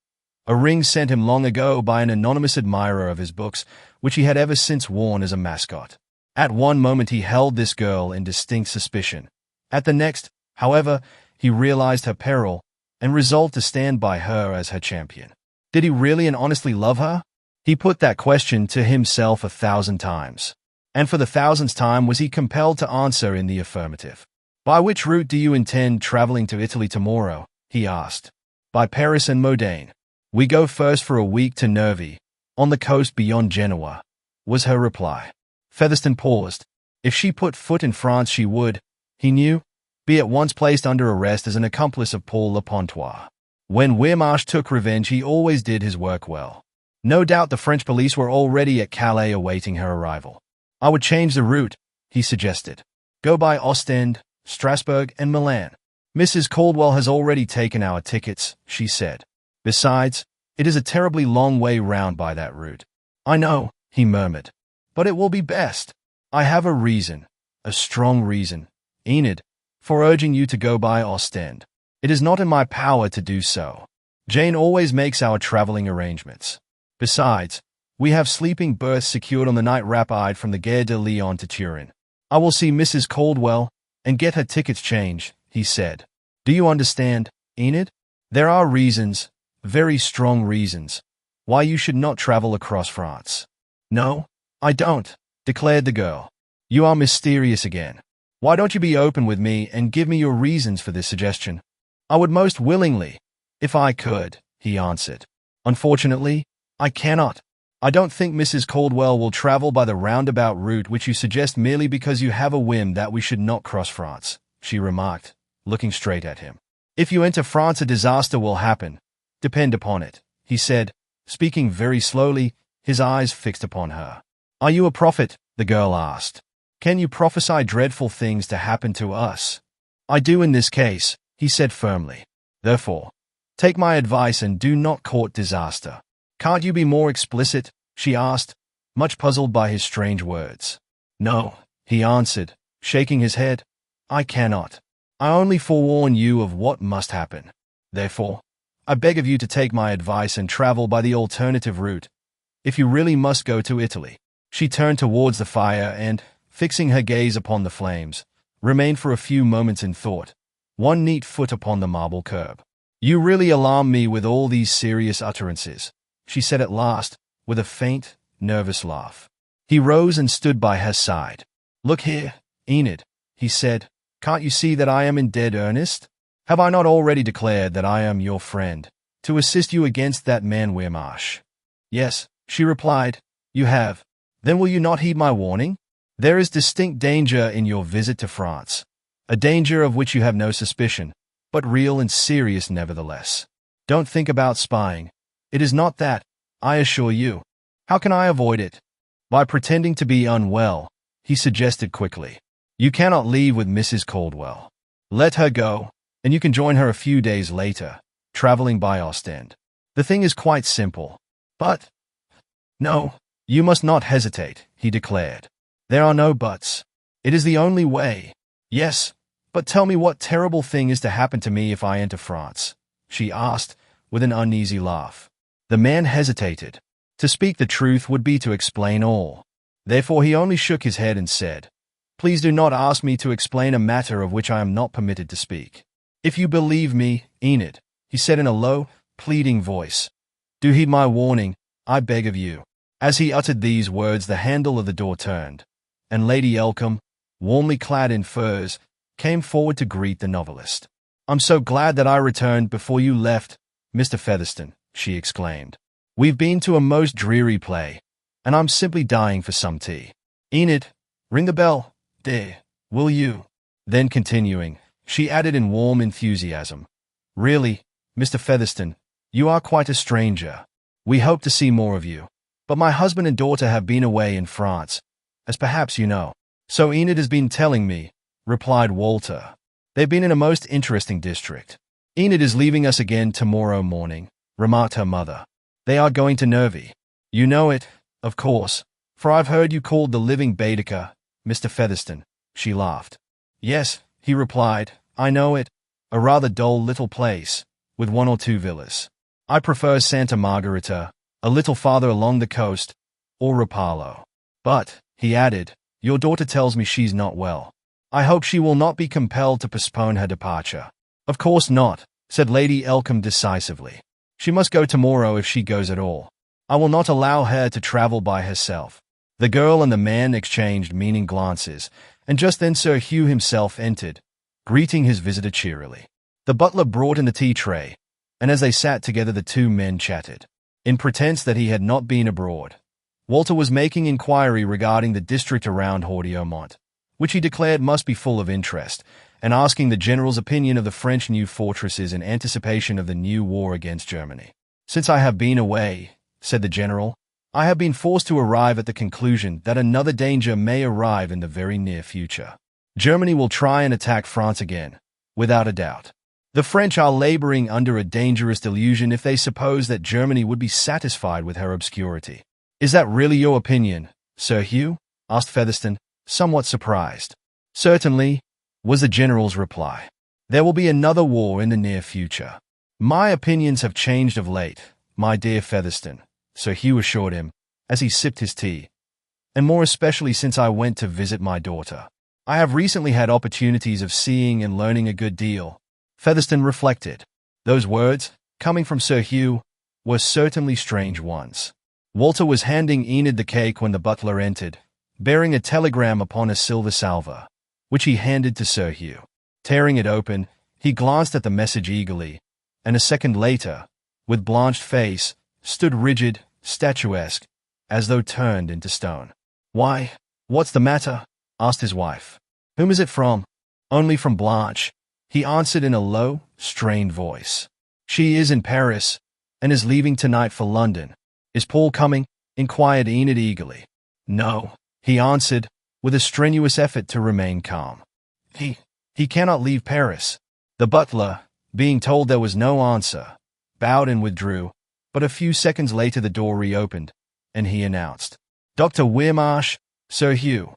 a ring sent him long ago by an anonymous admirer of his books, which he had ever since worn as a mascot. At one moment he held this girl in distinct suspicion. At the next, however, he realized her peril and resolved to stand by her as her champion. Did he really and honestly love her? He put that question to himself 1,000 times. And for the 1,000th time was he compelled to answer in the affirmative. "By which route do you intend traveling to Italy tomorrow?" he asked. "By Paris and Modane. We go first for a week to Nervi, on the coast beyond Genoa," was her reply. Featherstone paused. If she put foot in France she would, he knew, be at once placed under arrest as an accomplice of Paul Le Pontois. When Wearmarsh took revenge he always did his work well. No doubt the French police were already at Calais awaiting her arrival. "I would change the route," he suggested. "Go by Ostend, Strasbourg, and Milan." "Mrs. Caldwell has already taken our tickets," she said. "Besides, it is a terribly long way round by that route." "I know," he murmured, "but it will be best. I have a reason, a strong reason, Enid, for urging you to go by Ostend. It is not in my power to do so. Jane always makes our traveling arrangements. Besides, we have sleeping berths secured on the night rapide from the Gare de Lyon to Turin. I will see Mrs. Caldwell and get her tickets changed," he said. "Do you understand, Enid? There are reasons, very strong reasons, why you should not travel across France." "No, I don't," declared the girl. "You are mysterious again. Why don't you be open with me and give me your reasons for this suggestion?" "I would most willingly, if I could," he answered. "Unfortunately, I cannot. I don't think Mrs. Caldwell will travel by the roundabout route which you suggest merely because you have a whim that we should not cross France," she remarked, looking straight at him. "If you enter France a disaster will happen, depend upon it," he said, speaking very slowly, his eyes fixed upon her. "Are you a prophet?" the girl asked. "Can you prophesy dreadful things to happen to us?" "I do in this case," he said firmly. "Therefore, take my advice and do not court disaster." "Can't you be more explicit?" she asked, much puzzled by his strange words. "No," he answered, shaking his head. "I cannot. I only forewarn you of what must happen. Therefore, I beg of you to take my advice and travel by the alternative route, if you really must go to Italy." She turned towards the fire and, fixing her gaze upon the flames, remained for a few moments in thought, one neat foot upon the marble curb. "You really alarm me with all these serious utterances," she said at last, with a faint, nervous laugh. He rose and stood by her side. "Look here, Enid," he said, "can't you see that I am in dead earnest? Have I not already declared that I am your friend, to assist you against that man Wearmarsh?" "Yes," she replied, "you have. Then will you not heed my warning? There is distinct danger in your visit to France, a danger of which you have no suspicion, but real and serious nevertheless. Don't think about spying. It is not that, I assure you. How can I avoid it?" "By pretending to be unwell," he suggested quickly. "You cannot leave with Mrs. Caldwell. Let her go, and you can join her a few days later, traveling by Ostend. The thing is quite simple. But, no, you must not hesitate," he declared. "There are no buts. It is the only way." "Yes, but tell me what terrible thing is to happen to me if I enter France?" she asked, with an uneasy laugh. The man hesitated. To speak the truth would be to explain all. Therefore he only shook his head and said, "Please do not ask me to explain a matter of which I am not permitted to speak. If you believe me, Enid," he said in a low, pleading voice, "do heed my warning, I beg of you." As he uttered these words, the handle of the door turned, and Lady Elcombe, warmly clad in furs, came forward to greet the novelist. "I'm so glad that I returned before you left, Mr. Featherstone," she exclaimed. "We've been to a most dreary play, and I'm simply dying for some tea. Enid, ring the bell, dear, will you?" Then continuing, she added in warm enthusiasm, "Really, Mr. Featherstone, you are quite a stranger. We hope to see more of you. But my husband and daughter have been away in France, as perhaps you know." "So Enid has been telling me," replied Walter. "They've been in a most interesting district." "Enid is leaving us again tomorrow morning," remarked her mother. "They are going to Nervi. You know it, of course, for I've heard you called the living Baedeker, Mr. Featherstone," she laughed. "Yes," he replied, "I know it. A rather dull little place, with one or two villas. I prefer Santa Margherita, a little farther along the coast, or Rapallo. But," he added, "your daughter tells me she's not well. I hope she will not be compelled to postpone her departure." "Of course not," said Lady Elcombe decisively. "She must go tomorrow if she goes at all. I will not allow her to travel by herself." The girl and the man exchanged meaning glances, and just then Sir Hugh himself entered, greeting his visitor cheerily. The butler brought in the tea tray, and as they sat together the two men chatted. In pretense that he had not been abroad, Walter was making inquiry regarding the district around Hordiomont, which he declared must be full of interest, and asking the general's opinion of the French new fortresses in anticipation of the new war against Germany. "Since I have been away," said the general, "I have been forced to arrive at the conclusion that another danger may arrive in the very near future. Germany will try and attack France again, without a doubt. The French are laboring under a dangerous delusion if they suppose that Germany would be satisfied with her obscurity." "Is that really your opinion, Sir Hugh?" asked Featherstone, somewhat surprised. "Certainly," was the general's reply. "There will be another war in the near future." "My opinions have changed of late, my dear Featherstone," Sir Hugh assured him, as he sipped his tea, "and more especially since I went to visit my daughter. I have recently had opportunities of seeing and learning a good deal." Featherstone reflected. Those words, coming from Sir Hugh, were certainly strange ones. Walter was handing Enid the cake when the butler entered, bearing a telegram upon a silver salver, which he handed to Sir Hugh. Tearing it open, he glanced at the message eagerly, and a second later, with blanched face, stood rigid, statuesque, as though turned into stone. "Why, what's the matter?" asked his wife. "Whom is it from?" "Only from Blanche," he answered in a low, strained voice. "She is in Paris, and is leaving tonight for London." "Is Paul coming?" inquired Enid eagerly. "No," he answered, with a strenuous effort to remain calm. He cannot leave Paris." The butler, being told there was no answer, bowed and withdrew, but a few seconds later the door reopened, and he announced, "Dr. Weirmarsh, Sir Hugh."